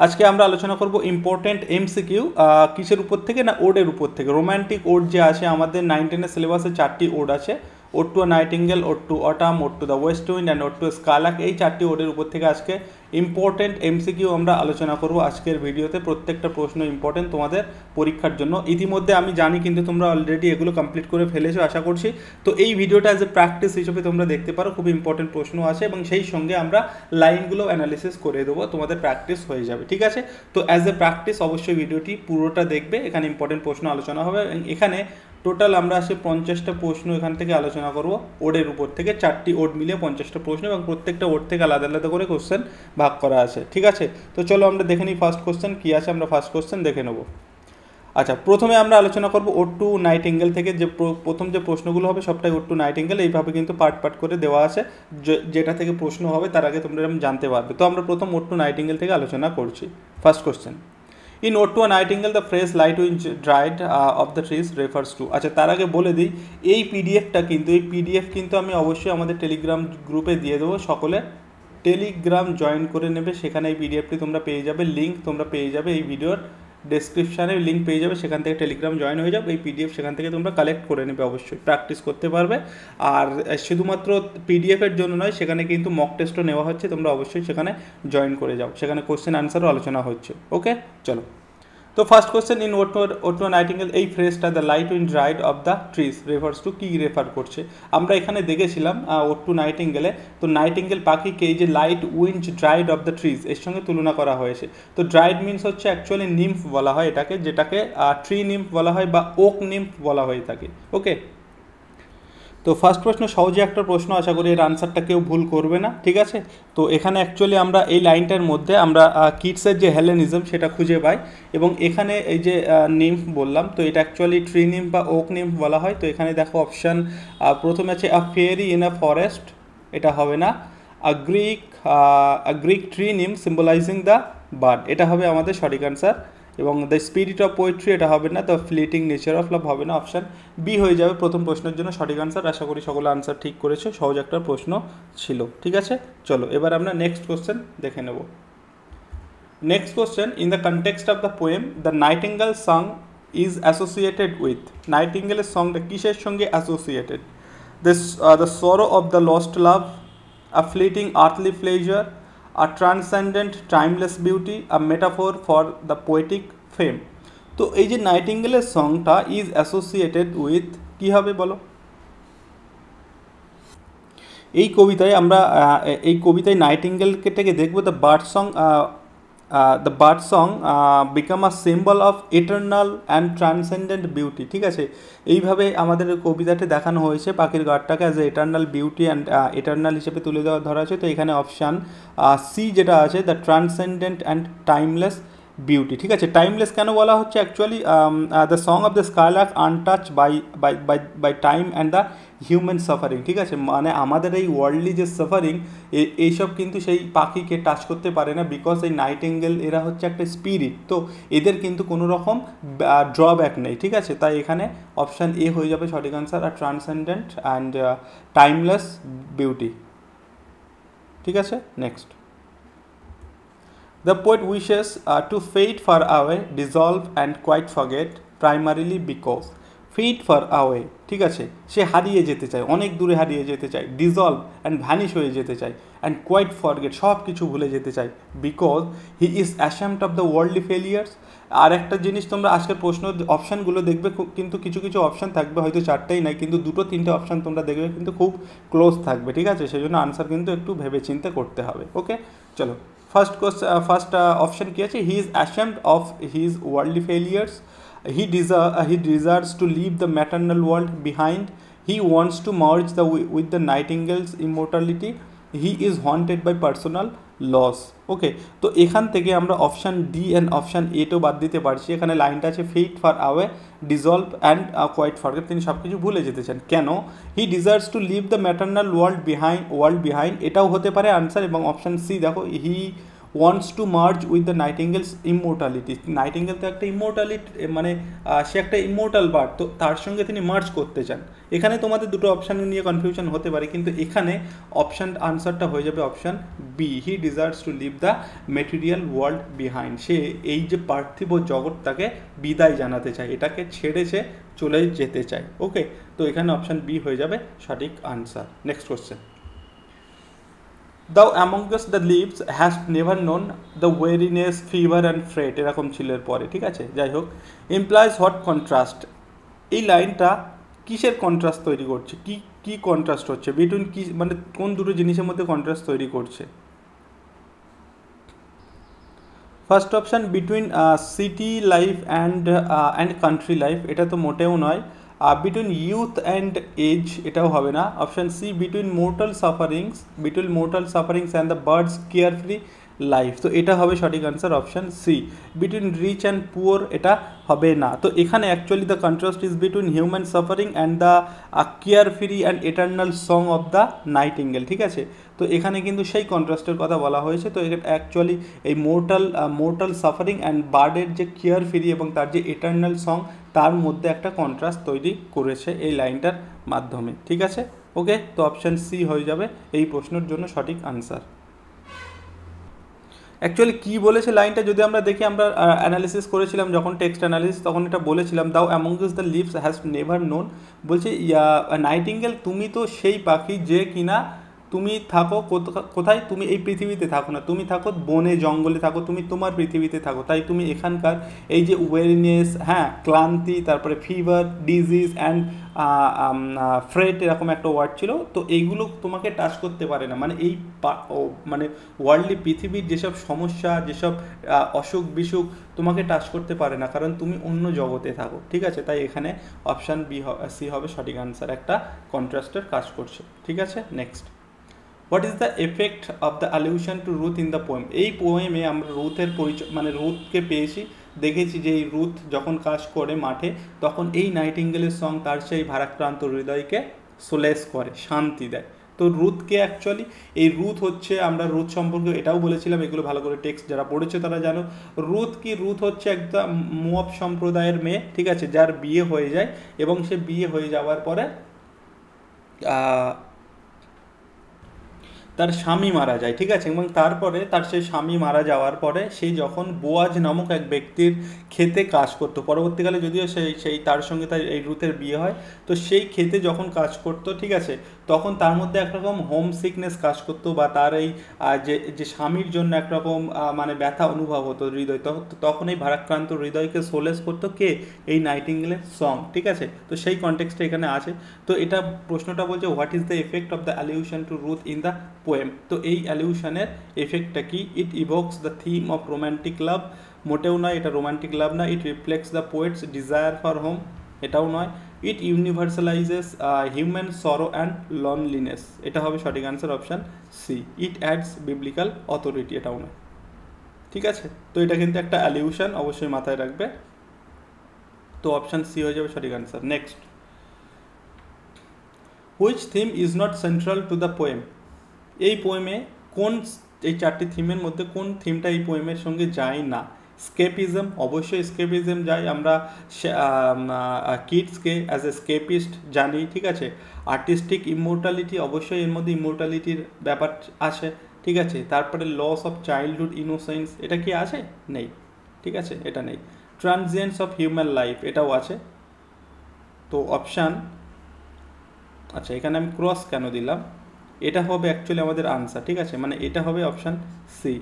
আজকে আমরা আলোচনা করব ইম্পর্টেন্ট এমসিকিউ কিসের উপর থেকে না ওডের উপর থেকে। রোম্যান্টিক ওড যে আছে আমাদের 9 10 সিলেবাসে 4টি ওড আছে, ode to nightingale, ode to autumn, ode to the west wind and ode to skylark. এই 4টি ওডের উপর থেকে আজকে ইম্পর্টেন্ট এমসিকিউ আমরা আলোচনা করব আজকের ভিডিওতে। প্রত্যেকটা প্রশ্ন ইম্পর্টেন্ট তোমাদের পরীক্ষার জন্য। ইতিমধ্যে আমি জানি কিন্তু তোমরা অলরেডি এগুলো কমপ্লিট করে ফেলেছো আশা করছি। তো এই ভিডিওটা অ্যাজ এ প্র্যাকটিস হিসেবে তোমরা দেখতে পারো, খুব ইম্পর্টেন্ট প্রশ্ন আছে এবং সেই সঙ্গে আমরা লাইনগুলো অ্যানালিসিস করে দেবো, তোমাদের প্র্যাকটিস হয়ে যাবে, ঠিক আছে। তো অ্যাজ এ প্র্যাকটিস অবশ্যই ভিডিওটি পুরোটা দেখবে, এখানে ইম্পর্টেন্ট প্রশ্ন আলোচনা হবে। এখানে টোটাল আমরা আসে 50টা প্রশ্ন এখান থেকে আলোচনা করব ওডের উপর থেকে। 4টি ওড মিলিয়ে 50টা প্রশ্ন এবং প্রত্যেকটা ওড থেকে আলাদা আলাদা করে কোশ্চেন ভাগ করা আছে, ঠিক আছে। তো চলো আমরা দেখে নিই ফার্স্ট কোশ্চেন কী আছে, আমরা ফার্স্ট কোশ্চেন দেখে নেব। আচ্ছা, প্রথমে আমরা আলোচনা করব ওড টু নাইটিঙ্গেল থেকে। যে প্রথম যে প্রশ্নগুলো হবে সবটাই ওড টু নাইটিঙ্গেল, এইভাবে কিন্তু পার্ট পার্ট করে দেওয়া আছে। যেটা থেকে প্রশ্ন হবে তার আগে তোমরা জানতে পারবে। তো আমরা প্রথম ওড টু নাইটিঙ্গেল থেকে আলোচনা করছি। First question, in ode to nightingale the phrase light wind dried of the trees refers to. আচ্ছা, তার আগে বলে দিই এই পিডিএফ কিন্তু আমি অবশ্যই আমাদের টেলিগ্রাম গ্রুপে দিয়ে দেবো। সকলে টেলিগ্রাম জয়েন করে নেবে, সেখানে এই পিডিএফটি তোমরা পেয়ে যাবে। লিঙ্ক তোমরা পেয়ে যাবে এই ভিডিওর ডেসক্রিপশানে, লিঙ্ক পেয়ে যাবে, সেখান থেকে টেলিগ্রাম জয়েন হয়ে যাবে। এই পিডিএফ সেখান থেকে তোমরা কালেক্ট করে নেবে, অবশ্যই প্র্যাকটিস করতে পারবে। আর শুধুমাত্র পিডিএফের জন্য নয়, সেখানে কিন্তু মক টেস্টও নেওয়া হচ্ছে, তোমরা অবশ্যই সেখানে জয়েন করে যাও, সেখানে কোশ্চেন আনসারও আলোচনা হচ্ছে। ওকে, চলো। তো first question, in ode to nightingale, এই ফ্রেজটা the light wind dried of the trees refers to কী রেফার করছে? আমরা এখানে দেখেছিলাম ওড টু নাইটিঙ্গেলে, তো নাইটিঙ্গেল পাখিকে এই যে light wind dried of the trees এর সঙ্গে তুলনা করা হয়েছে। তো ড্রাইড মিনস হচ্ছে অ্যাকচুয়ালি নিম্ফ বলা হয় এটাকে, যেটাকে ট্রি নিম্ফ বলা হয় বা ওক নিম্ফ বলা হয়ে থাকে। ওকে, তো ফার্স্ট প্রশ্ন সহজে একটা প্রশ্ন, আশা করি এর আনসারটা কেউ ভুল করবে না, ঠিক আছে। তো এখানে অ্যাকচুয়ালি আমরা এই লাইনটার মধ্যে আমরা কিডসের যে হেলেনিজম সেটা খুঁজে পাই এবং এখানে এই যে নিম্ফ বললাম, তো এটা অ্যাকচুয়ালি ট্রি নিম্ফ বা ওক নিম্ফ বলা হয়। তো এখানে দেখো অপশান প্রথমে আছে a fairy in a forest, এটা হবে না। A Greek tree nymph symbolising the bird, এটা হবে আমাদের সঠিক আনসার। এবং দ্য স্পিরিট অফ পোয়েট্রি, এটা হবে না। The fleeting nature of love হবে না, অপশান বি হয়ে যাবে প্রথম প্রশ্নের জন্য সঠিক আনসার। আশা করি সকলে আনসার ঠিক করেছো, সহজ একটা প্রশ্ন ছিল, ঠিক আছে। চলো এবার আমরা নেক্সট কোশ্চেন দেখে নেব। Next question, in the context of the poem the nightingale song is associated with, নাইটিঙ্গেলের সংটা কিসের সঙ্গে associated? The sorrow of the lost love, a fleeting earthly pleasure, a transcendent timeless beauty, a metaphor for the poetic fame। তো এই যে নাইটিঙ্গেলের সংটা is associated with কী হবে বলো? এই কবিতায় নাইটিঙ্গেলকে থেকে দেখবো the bird song become a symbol of eternal and transcendent beauty, ঠিক আছে। এইভাবে আমাদের কবিতাটি দেখানো হয়েছে, পাখির গাঢ়টাকে as a eternal beauty and eternal হিসেবে তুলে ধরা আছে। তো এখানে অপশান সি যেটা আছে, the transcendent and timeless beauty, ঠিক আছে। টাইমলেস কেন বলা হচ্ছে? Actually the song of the skylark untouch by time and the human suffering, ঠিক আছে। মানে আমাদের এই ওয়ার্ল্ডলি যে সাফারিং, এইসব কিন্তু সেই পাখিকে টাচ করতে পারে না, বিকজ এই নাইটিঙ্গেল এরা হচ্ছে একটা স্পিরিট, তো এদের কিন্তু কোনো রকম ড্রব্যাক নেই, ঠিক আছে। তাই এখানে অপশান এ হয়ে যাবে সঠিক আনসার, আর ট্রান্সেন্ডেন্ট অ্যান্ড টাইমলেস বিউটি, ঠিক আছে। Next, the poet wishes to fade far away, dissolve and quite forget, primarily because fade far away, ঠিক আছে, সে হারিয়ে যেতে চায়, অনেক দূরে হারিয়ে যেতে চায়। ডিজলভ অ্যান্ড ভ্যানিশ হয়ে যেতে চায়, অ্যান্ড কোয়াইট ফরগেট, সব কিছু ভুলে যেতে চায়। Because he is ashamed of the worldly failures. আর একটা জিনিস তোমরা আজকের প্রশ্ন অপশানগুলো দেখবে, কিন্তু কিছু কিছু অপশান থাকবে, হয়তো 4টেই নাই, কিন্তু 2-3টে অপশান তোমরা দেখবে কিন্তু খুব ক্লোজ থাকবে, ঠিক আছে। সেই জন্য আনসার কিন্তু একটু ভেবে চিন্তে করতে হবে। ওকে, চলো ফার্স্ট অপশন কি আছে? He is ashamed of his worldly failures, he deserves to leave the maternal world behind, he wants to merge with the nightingale's immortality, he is haunted by personal loss. Okay, তো এখান থেকে আমরা option D and option এটাও বাদ দিতে পারছি। এখানে লাইনটা আছে fade far away, dissolve and quite forget, তিনি সব কিছু ভুলে যেতে চান। কেন? He deserves to leave the maternal world behind, এটাও হতে পারে আনসার। এবং অপশান সি দেখো, he wants to merge with the nightingale's immortality, nightingale তো একটা ইমোর্টালিটি, মানে সে একটা ইমোর্টাল বার্ড, তো তার সঙ্গে তিনি মার্জ করতে চান। এখানে তোমাদের দুটো অপশান নিয়ে কনফিউশন হতে পারে, কিন্তু এখানে অপশান আনসারটা হয়ে যাবে option B, he deserves to leave the material world behind, সে এই যে পার্থিব জগৎটাকে বিদায় জানাতে চায়, এটাকে ছেড়ে সে চলে যেতে চায়। ওকে, তো এখানে অপশান বি হয়ে যাবে সঠিক answer. Next question, Thou amongst the leaves hast never known the weariness, fever and fret, এরকম ছিল এর পরে, ঠিক আছে। যাই হোক, implies what contrast, এই লাইনটা কিসের কন্ট্রাস্ট তৈরি করছে, কি কি কন্ট্রাস্ট হচ্ছে বিটুইন, কি মানে কোন দুটো জিনিসের মধ্যে কন্ট্রাস্ট তৈরি করছে। First option between city life and country life, এটা তো মোটেও নয়। বিটুইন ইউথ অ্যান্ড এজ, এটাও হবে না। Option C between mortal sufferings and the birds carefree life, তো এটা হবে সঠিক answer option C. Between rich and poor, এটা হবে না। তো এখানে actually the contrast is between human suffering and the carefree and eternal song of the nightingale, ঠিক আছে। তো এখানে কিন্তু সেই কন্ট্রাস্টের কথা বলা হয়েছে। তো এটা অ্যাকচুয়ালি এই মোর্টাল সাফারিং অ্যান্ড বার্ডের যে কেয়ার ফ্রি এবং তার যে এটার্নাল সং, তার মধ্যে একটা কন্ট্রাস্ট তৈরি করেছে এই লাইনটার মাধ্যমে, ঠিক আছে। ওকে, তো অপশান সি হয়ে যাবে এই প্রশ্নের জন্য সঠিক আনসার। অ্যাকচুয়ালি কী বলেছে লাইনটা যদি আমরা দেখি, আমরা অ্যানালিসিস করেছিলাম যখন টেক্সট অ্যানালিসিস, তখন এটা বলেছিলাম, thou amongst the leaves has never known, বলছে নাইটিঙ্গেল তুমি তো সেই পাখি যে কিনা তুমি থাকো কোথায়, তুমি এই পৃথিবীতে থাকো না, তুমি থাকো বনে জঙ্গলে থাকো, তুমি তোমার পৃথিবীতে থাকো, তাই তুমি এখানকার এই যে ওয়েরিনেস, হ্যাঁ ক্লান্তি, তারপরে ফিভার, ডিজিজ অ্যান্ড ফ্রেট, এরকম একটা ওয়ার্ড ছিল, তো এইগুলো তোমাকে টাচ করতে পারে না, মানে এই মানে ওয়ার্ল্ডলি পৃথিবীর যেসব সমস্যা, যেসব অসুখ বিসুখ তোমাকে টাচ করতে পারে না, কারণ তুমি অন্য জগতে থাকো, ঠিক আছে। তাই এখানে অপশান বি সি হবে সঠিক আনসার, একটা কন্ট্রাস্টের কাজ করছে, ঠিক আছে। Next, what is the effect of the allusion to Ruth in the poem, এই পোয়েমে আমরা রুথের পরিচয়, মানে রুথকে পেয়েছি, দেখেছি যে এই রুথ যখন কাজ করে মাঠে, তখন এই নাইটিঙ্গেলের সং তার সেই ভারাক্রান্ত হৃদয়কে সোলেস করে, শান্তি দেয়। তো রুথকে অ্যাকচুয়ালি, এই রুথ হচ্ছে, আমরা রুথ সম্পর্কে এটাও বলেছিলাম, এগুলো ভালো করে টেক্সট যারা পড়েছে তারা জানো। রুথ কি, রুথ হচ্ছে একদম মোয়াব সম্প্রদায়ের মেয়ে, ঠিক আছে, যার বিয়ে হয়ে যায় এবং সে বিয়ে হয়ে যাওয়ার পরে তার স্বামী মারা যায়, ঠিক আছে, এবং তারপরে তার সেই স্বামী মারা যাওয়ার পরে সে যখন বোয়াজ নামক এক ব্যক্তির ক্ষেতে কাজ করতো, পরবর্তীকালে যদিও সেই তার সঙ্গে তার এই রুথের বিয়ে হয়, তো সেই ক্ষেতে যখন কাজ করতো, ঠিক আছে, তখন তার মধ্যে একরকম হোম সিকনেস কাজ করতো, বা তার এই যে স্বামীর জন্য একরকম মানে ব্যথা অনুভব হতো হৃদয়, তখন এই ভারাক্রান্ত হৃদয়কে সোলেস করতো কে, এই নাইটিঙ্গেলের সং, ঠিক আছে। তো সেই কনটেক্সটটা এখানে আছে। তো এটা প্রশ্নটা বলছে what is the effect of the allusion to Ruth in the poem, তো এই অ্যালিউশনের এফেক্টটা কি, it evokes the theme of romantic love, মোটেও নয়, এটা রোম্যান্টিক লাভ না। It reflects the poet's desire for home, এটাও নয়। It universalises human sorrow and loneliness, এটা হবে সঠিক answer option C. It adds biblical authority, এটাও নয়, ঠিক আছে। তো এটা কিন্তু একটা অ্যালিউশন, অবশ্যই মাথায় রাখবে। তো অপশান সি হয়ে যাবে সঠিক answer. Next, which theme is not central to the poem, এই পোয়েমে কোন, এই চারটি থিমের মধ্যে কোন থিমটা এই পোয়েমের সঙ্গে যায় না। স্কেপিজম, অবশ্যই স্কেপিজম যায়, আমরা কিডসকে অ্যাজ এ স্কেপিস্ট জানি, ঠিক আছে। আর্টিস্টিক ইমোর্টালিটি, অবশ্যই এর মধ্যে ইমোর্টালিটির ব্যাপার আছে, ঠিক আছে। তারপরে লস অফ চাইল্ডহুড ইনোসেন্স, এটা কি আছে, নেই, ঠিক আছে, এটা নেই। ট্রানজিয়েন্স অফ হিউম্যান লাইফ, এটাও আছে। তো অপশান, আচ্ছা এখানে আমি ক্রস কেন দিলাম, এটা হবে অ্যাকচুয়ালি আমাদের আনসার, ঠিক আছে, মানে এটা হবে অপশান সি,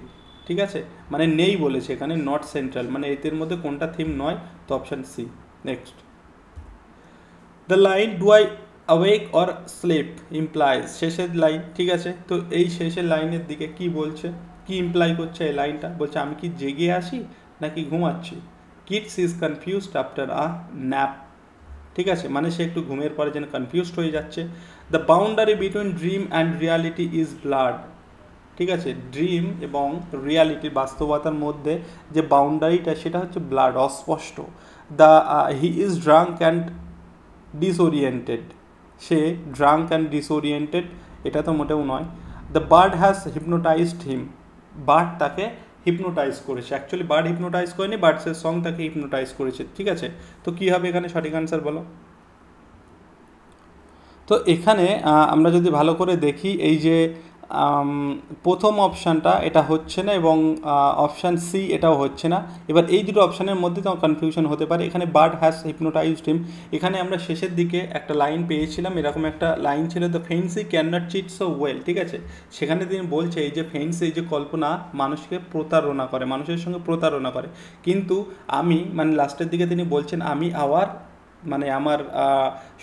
ঠিক আছে, মানে নেই বলেছে এখানে, নট সেন্ট্রাল, মানে এদের মধ্যে কোনটা থিম নয়, তো option C. Next, the line do I awake or sleep implies, শেষের লাইন, ঠিক আছে। তো এই শেষের লাইনের দিকে কি বলছে, কি ইমপ্লাই করছে এই লাইনটা, বলছে আমি কি জেগে আছি নাকি ঘুমাচ্ছি। Keats is confused after a nap, ঠিক আছে, মানে সে একটু ঘুমের পরে যেন কনফিউজড হয়ে যাচ্ছে। The boundary between dream and reality is blurred, ঠিক আছে, ড্রিম এবং রিয়ালিটি বাস্তবতার মধ্যে যে বাউন্ডারিটা সেটা হচ্ছে ব্লাড, অস্পষ্ট। The he is drunk and disoriented, সে ড্রাঙ্ক অ্যান্ড ডিসওরিয়েন্টেড, এটা তো মোটেও নয়। The bird has hypnotised him, bird তাকে হিপনোটাইজ করেছে, অ্যাকচুয়ালি বার্ড হিপনোটাইজ করেনি, বার্ডসের সং তাকে হিপনোটাইজ করেছে, ঠিক আছে। তো কী হবে এখানে সঠিক আনসার বলো। তো এখানে আমরা যদি ভালো করে দেখি, এই যে প্রথম অপশানটা এটা হচ্ছে না এবং অপশান সি এটাও হচ্ছে না। এবার এই দুটো অপশানের মধ্যে তো কনফিউশন হতে পারে। এখানে বার্ড হ্যাজ হিপনোটাইজড হিম, এখানে আমরা শেষের দিকে একটা লাইন পেয়েছিলাম, এরকম একটা লাইন ছিল, the fancy cannot cheat so well, ঠিক আছে। সেখানে তিনি বলছে এই যে ফেন্সি, এই যে কল্পনা মানুষকে প্রতারণা করে, মানুষের সঙ্গে প্রতারণা করে, কিন্তু আমি মানে লাস্টের দিকে তিনি বলছেন আমি মানে আমার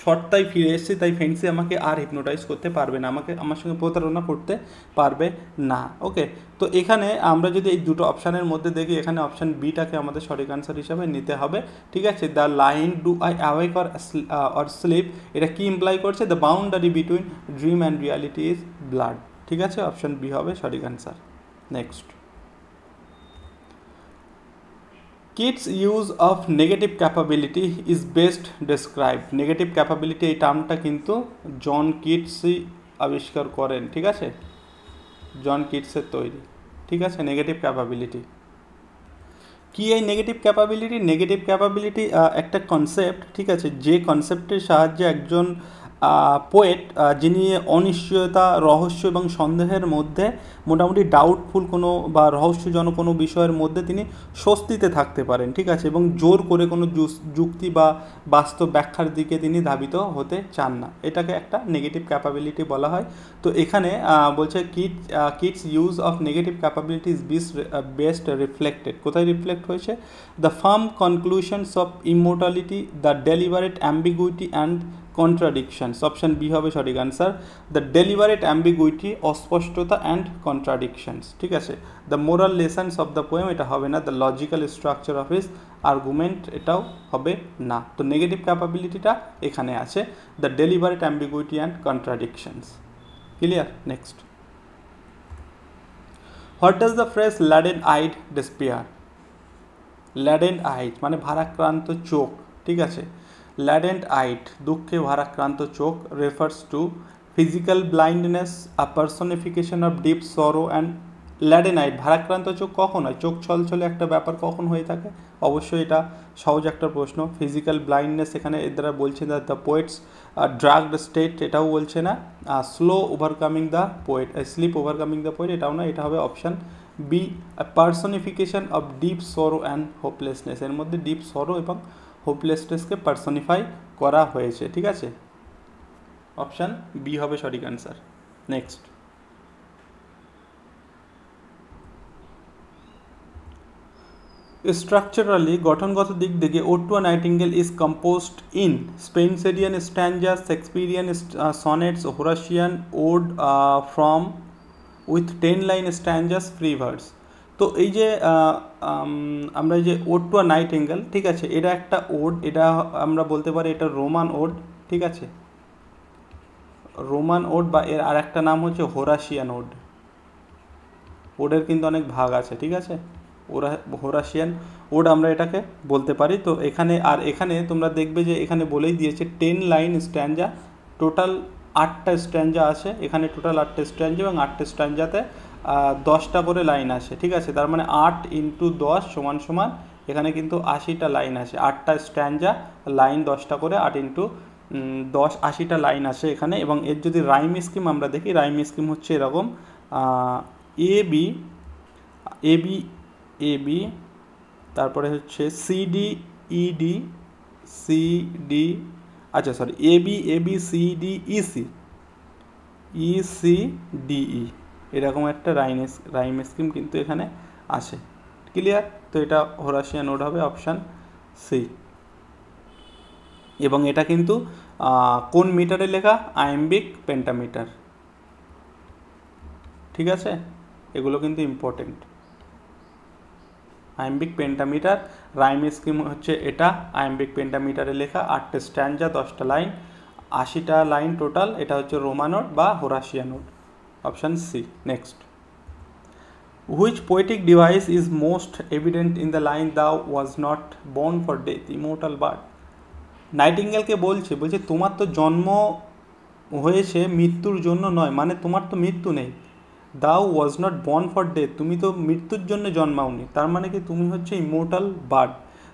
সত্তায় ফিরে এসেছি, তাই ফেন্সি আমাকে আর হিপনোটাইজ করতে পারবে না, আমার সঙ্গে প্রতারণা করতে পারবে না। ওকে, তো এখানে আমরা যদি এই দুটো অপশানের মধ্যে দেখি, এখানে অপশান বিটাকে আমাদের সঠিক আনসার হিসাবে নিতে হবে, ঠিক আছে। The line do I awake or sleep, এটা কি ইমপ্লাই করছে? The boundary between dream and reality is blurred, ঠিক আছে, অপশান বি হবে সঠিক answer. Next, Keats use of negative capability is best described. Negative capability এই টার্মটা কিন্তু জন কিটসই আবিষ্কার করেন, ঠিক আছে, জন কিটসের তৈরি, ঠিক আছে। নেগেটিভ ক্যাপাবিলিটি কি? এই নেগেটিভ ক্যাপাবিলিটি, নেগেটিভ ক্যাপাবিলিটি একটা কনসেপ্ট, ঠিক আছে, যে কনসেপ্টের সাহায্যে একজন পোয়েট, যিনি অনিশ্চয়তা, রহস্য এবং সন্দেহের মধ্যে মোটামুটি ডাউটফুল কোনো বা রহস্যজনক কোনো বিষয়ের মধ্যে তিনি স্বস্তিতে থাকতে পারেন, ঠিক আছে, এবং জোর করে কোনো যুক্তি বা বাস্তব ব্যাখ্যার দিকে তিনি ধাবিত হতে চান না, এটাকে একটা নেগেটিভ ক্যাপাবিলিটি বলা হয়। তো এখানে বলছে Keats use of negative capability is best reflected, কোথায় রিফ্লেক্ট হয়েছে? The firm conclusions of immortality, the deliberate ambiguity and contradictions, option B হবে সঠিক আনসার। দ্য ডেলিভারেট অ্যাম্বিগুইটি, অস্পষ্টতা অ্যান্ড কন্ট্রাডিকশনস, ঠিক আছে। The moral lessons of the poem, এটা হবে না। The logical structure of his argument, এটাও হবে না। তো নেগেটিভ ক্যাপাবিলিটিটা এখানে আছে, the deliberate ambiguity and contradictions. Clear? Next, what does the phrase leaden eyed despair? Leaden eyed মানে ভারাক্রান্ত চোখ, ঠিক আছে। ল্যাডেন্ট আইট, দুঃখে ভারাক্রান্ত চোখ, refers to physical blindness, a personification of deep sorrow and leaden eyed. ভারাক্রান্ত চোখ কখন হয়? চোখ ছলছলে একটা ব্যাপার কখন হয়ে থাকে? অবশ্যই এটা সহজ একটা প্রশ্ন। ফিজিক্যাল ব্লাইন্ডনেস এখানে এর দ্বারা বলছে দ্য পোয়েটস ড্রাগড স্টেট, এটাও বলছে না। Slow overcoming the poet, sleep overcoming the poet, এটাও না। এটা হবে option B, personification of deep sorrow and hopelessness. এর মধ্যে ডিপ সরো এবং হোপলেসনেসকে পার্সনিফাই করা হয়েছে, ঠিক আছে, অপশান বি হবে সঠিক আনসার। নেক্সট, স্ট্রাকচারালি, গঠনগত দিক থেকে ode to a nightingale is composed in Spenserian stanzas, Shakespearean sonnets, Horatian ode form with 10 line stanzas, free verse. তো এই যে আমরা যে ওড টু আ নাইটিঙ্গেল, ঠিক আছে, এটা একটা ওড, এটা আমরা বলতে পারি এটা রোমান ওড, ঠিক আছে, রোমান ওড, বা এর আর একটা নাম হচ্ছে হোরাসিয়ান ওড। ওডের কিন্তু অনেক ভাগ আছে, ঠিক আছে, হোরাসিয়ান ওড আমরা এটাকে বলতে পারি। তো এখানে তোমরা দেখবে যে এখানে বলেই দিয়েছে 10 লাইন স্ট্যাঞ্জা, টোটাল 8টা স্ট্যাঞ্জা আছে এখানে, টোটাল 8টা স্ট্যাঞ্জা, এবং 8টা স্ট্যাঞ্জাতে 10টা করে লাইন আসে, ঠিক আছে। তার মানে 8 × 10 = এখানে কিন্তু 80টা লাইন আসে। 8টা স্ট্যাঞ্জা, লাইন 10টা করে, 8 × 10 80টা লাইন আসে এখানে। এবং এর যদি রাইম স্কিম আমরা দেখি, রাইম স্কিম হচ্ছে এরকম, এ বি, তারপরে হচ্ছে সিডি ইডি, সিডি, আচ্ছা sorry, A B CD EC DE, এরকম একটা রাইম স্কিম কিন্তু এখানে আসে। ক্লিয়ার? তো এটা হোরাসিয়ান ওড হবে অপশান সি। এবং এটা কিন্তু কোন মিটারে লেখা? আইম্বিক পেন্টামিটার, ঠিক আছে, এগুলো কিন্তু important. Iambic pentameter, rhyme scheme হচ্ছে এটা, আইম্বিক পেন্টামিটারে লেখা, 8টা স্ট্যাঞ্জা, 10টা লাইন, 80টা লাইন টোটাল, এটা হচ্ছে রোমান ওড বা Horatian ode, option C. Next, which poetic device is most evident in the line thou was not born for death, immortal bird? নাইটিঙ্গেলকে বলছে তোমার তো জন্ম হয়েছে মৃত্যুর জন্য নয়, মানে তোমার তো মৃত্যু নেই। দাও was not born for death, তুমি তো মৃত্যুর জন্য জন্মাওনি, তার মানে কি তুমি হচ্ছে ইমোর্টাল বার্ড।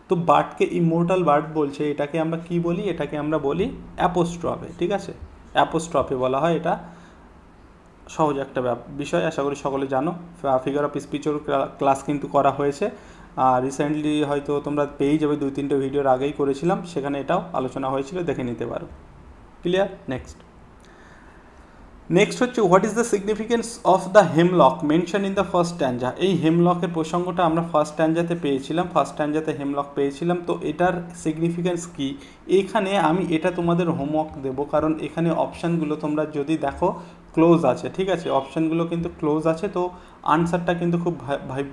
তো বার্ডকে ইমোর্টাল বার্ড বলছে, এটাকে আমরা কি বলি? এটাকে আমরা বলি অ্যাপোস্ট্রফে, ঠিক আছে, অ্যাপোস্ট্রফে বলা হয় এটা। সহজ একটা বিষয়, আশা করি সকলে জানো। ফিগার অফ স্পিচের ক্লাস কিন্তু করা হয়েছে, রিসেন্টলি হয়তো তোমরা পেয়েই যাবে, 2-3টে ভিডিওর আগেই করেছিলাম, সেখানে এটাও আলোচনা হয়েছিল, দেখে নিতে পারো। ক্লিয়ার? নেক্সট হচ্ছে what is the significance of the hemlock mention in the first stanza. এই হেমলকের প্রসঙ্গটা আমরা ফার্স্ট স্ট্যাঞ্জাতে পেয়েছিলাম, ফার্স্ট স্ট্যাঞ্জাতে হেমলক পেয়েছিলাম। তো এটার সিগনিফিকেন্স কি, এখানে আমি এটা তোমাদের হোমওয়ার্ক দেবো, কারণ এখানে অপশানগুলো তোমরা যদি দেখো ক্লোজ আছে, ঠিক আছে, অপশানগুলো কিন্তু ক্লোজ আছে। তো আনসারটা কিন্তু খুব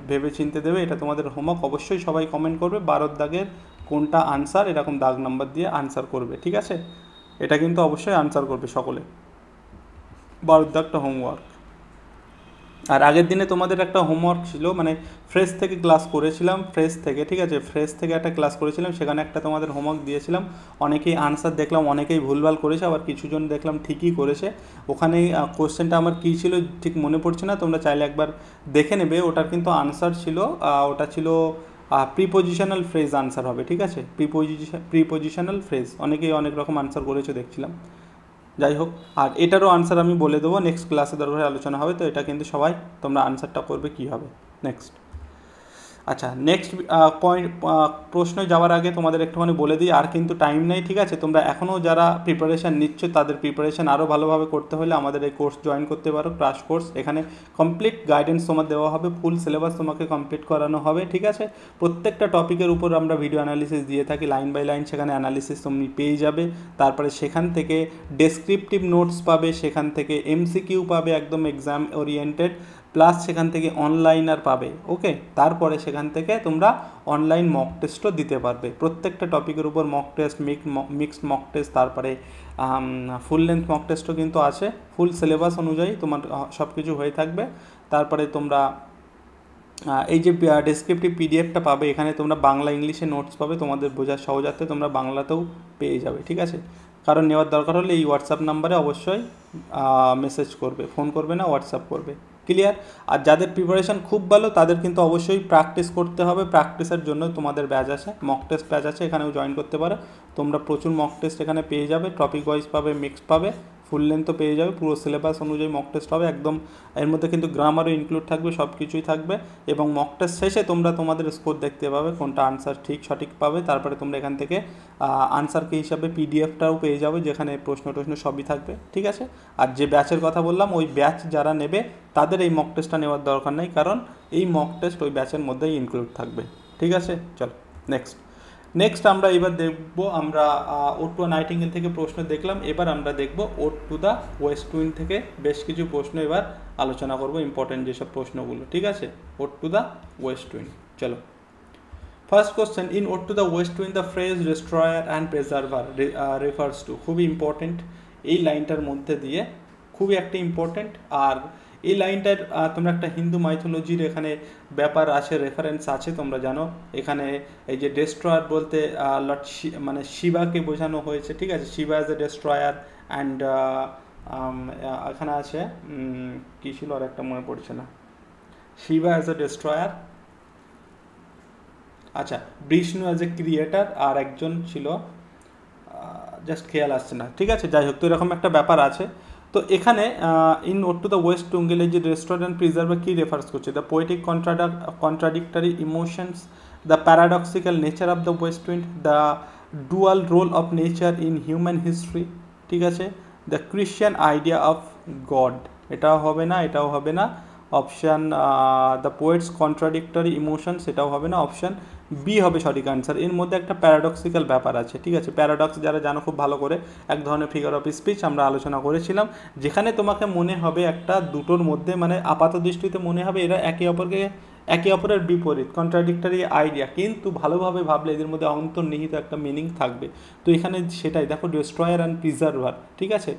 ভেবে চিনতে দেবে, এটা তোমাদের হোমওয়ার্ক। অবশ্যই সবাই কমেন্ট করবে 12 দাগের কোনটা আনসার, এরকম দাগ নাম্বার দিয়ে আনসার করবে, ঠিক আছে। এটা কিন্তু অবশ্যই আনসার করবে সকলে। 12 দাগটা হোমওয়ার্ক। আর আগের দিনে তোমাদের একটা হোমওয়ার্ক ছিল, মানে ফ্রেশ থেকে ক্লাস করেছিলাম, ফ্রেশ থেকে, ঠিক আছে, ফ্রেশ থেকে একটা ক্লাস করেছিলাম, সেখানে একটা তোমাদের হোমওয়ার্ক দিয়েছিলাম। অনেকেই আনসার দেখলাম, অনেকেই ভুলভাল করেছে, আবার কিছুজন দেখলাম ঠিকই করেছে। ওখানে কোশ্চেনটা আমার কী ছিল ঠিক মনে পড়ছে না, তোমরা চাইলে একবার দেখে নেবে। ওটার কিন্তু আনসার ছিল, ওটা ছিল প্রিপোজিশনাল ফ্রেজ আনসার হবে, ঠিক আছে, প্রিপোজিশনাল ফ্রেজ। অনেকেই অনেক রকম আনসার করেছে দেখছিলাম, যাই হোক। আর এটারও আনসার আমি বলে দেবো, নেক্সট ক্লাসে দরকার আলোচনা হবে। তো এটা কিন্তু সবাই তোমরা আনসারটা করবে কী হবে। নেক্সট, আচ্ছা, নেক্সট পয়েন্ট, প্রশ্নে যাওয়ার আগে তোমাদের একটুখানি বলে দিই, আর কিন্তু টাইম নেই, ঠিক আছে। তোমরা এখনও যারা প্রিপারেশান নিচ্ছ, তাদের প্রিপারেশান আরও ভালোভাবে করতে হলে আমাদের এই কোর্স জয়েন করতে পারো, ক্রাশ কোর্স। এখানে কমপ্লিট গাইডেন্স তোমার দেওয়া হবে, ফুল সিলেবাস তোমাকে কমপ্লিট করানো হবে, ঠিক আছে। প্রত্যেকটা টপিকের উপর আমরা ভিডিও অ্যানালিসিস দিয়ে থাকি, লাইন বাই লাইন, সেখানে অ্যানালিসিস তুমি পেয়ে যাবে। তারপরে সেখান থেকে ডেসক্রিপটিভ নোটস পাবে, সেখান থেকে এমসিকিউ পাবে, একদম এক্সাম ওরিয়েন্টেড, প্লাস সেখান থেকে অনলাইনার পাবে, ওকে। তারপরে সেখান থেকে তোমরা অনলাইন মক টেস্টও দিতে পারবে, প্রত্যেকটা টপিকের উপর mock test, mixed mock test, তারপরে ফুল লেন্থ মক টেস্টও কিন্তু আছে। ফুল সিলেবাস অনুযায়ী তোমার সব কিছু হয়ে থাকবে। তারপরে তোমরা এই যে ডেসক্রিপটিভ পিডিএফটা পাবে, এখানে তোমরা বাংলা ইংলিশে নোটস পাবে, তোমাদের বোঝার সহজার্থে তোমরা বাংলাতেও পেয়ে যাবে, ঠিক আছে। কারণ নেওয়ার দরকার হলে এই হোয়াটসঅ্যাপ নাম্বারে অবশ্যই মেসেজ করবে, ফোন করবে না, হোয়াটসঅ্যাপ করবে। ক্লিয়ার? আর যাদের প্রিপারেশান খুব ভালো, তাদের কিন্তু অবশ্যই প্র্যাকটিস করতে হবে। প্র্যাকটিসের জন্য তোমাদের ব্যাচ আছে, মক টেস্ট ব্যাচ আছে, এখানেও জয়েন করতে পারো। তোমরা প্রচুর মক টেস্ট এখানে পেয়ে যাবে, টপিক ওয়াইজ পাবে, মিক্সড পাবে, ফুল লেন্থও পেয়ে যাবে, পুরো সিলেবাস অনুযায়ী মক টেস্ট হবে একদম। এর মধ্যে কিন্তু গ্রামারও ইনক্লুড থাকবে, সব কিছুই থাকবে। এবং মক টেস্ট শেষে তোমরা তোমাদের স্কোর দেখতে পাবে, কোনটা আনসার সঠিক পাবে। তারপরে তোমরা এখান থেকে আনসার কি হিসাবে পিডিএফটাও পেয়ে যাবে, যেখানে প্রশ্ন সবই থাকবে, ঠিক আছে। আর যে ব্যাচের কথা বললাম, ওই ব্যাচ যারা নেবে তাদের এই মক টেস্টটা নেওয়ার দরকার নেই, কারণ এই মক টেস্ট ওই ব্যাচের মধ্যেই ইনক্লুড থাকবে, ঠিক আছে। চলো নেক্সট আমরা এবার দেখব, আমরা ওড টু নাইটিঙ্গেল থেকে প্রশ্ন দেখলাম, এবার আমরা দেখব ode to the west wind থেকে বেশ কিছু প্রশ্ন এবার আলোচনা করব, ইম্পর্টেন্ট যেসব প্রশ্নগুলো, ঠিক আছে। Ode to the west wind, চলো। First question, in ode to the west wind the phrase destroyer and preserver refers to. খুবই ইম্পর্টেন্ট এই লাইনটার মধ্যে দিয়ে, খুবই একটা ইম্পর্টেন্ট। আর এই লাইনটার তোমরা একটা হিন্দু মাইথোলজির এখানে ব্যাপার আছে, রেফারেন্স আছে, তোমরা জানো। এখানে এই যে ডেস্ট্রয়ার বলতে লর্ড মানে শিবাকে বোঝানো হয়েছে, ঠিক আছে। Shiva as a destroyer and এখানে আছে কী ছিল আর একটা মনে পড়ছে না, শিবা অ্যাজ এ ডেস্ট্রয়ার, আচ্ছা, বিষ্ণু অ্যাজ এ ক্রিয়েটার, আর একজন ছিল জাস্ট খেয়াল আসছে না, ঠিক আছে। যাই হোক, তো এরকম একটা ব্যাপার আছে। তো এখানে in ode to the west টুঙ্গেলে যে রেস্টুরেন্ট প্রিজার্ভার কী রেফার্স করছে, the poetic contradictory emotions, the paradoxical nature of the west wind, the dual role of nature in human history, ঠিক আছে, the Christian idea of God, এটাও হবে না, এটাও হবে না। Option the poet's contradictory emotion, সেটাও হবে না। অপশান বি হবে সঠিক আনসার। এর মধ্যে একটা প্যারাডক্সিক্যাল ব্যাপার আছে, ঠিক আছে। প্যারাডক্স যারা জানো খুব ভালো করে, এক ধরনের ফিগার অফ স্পিচ আমরা আলোচনা করেছিলাম, যেখানে তোমাকে মনে হবে একটা দুটোর মধ্যে, মানে আপাত দৃষ্টিতে মনে হবে এরা একে অপরের বিপরীত, কন্ট্রাডিক্টরি আইডিয়া, কিন্তু ভালোভাবে ভাবলে এদের মধ্যে অন্তর্নিহিত একটা মিনিং থাকবে। তো এখানে সেটাই দেখো, ডেস্ট্রয়ার অ্যান্ড প্রিজার্ভার, ঠিক আছে।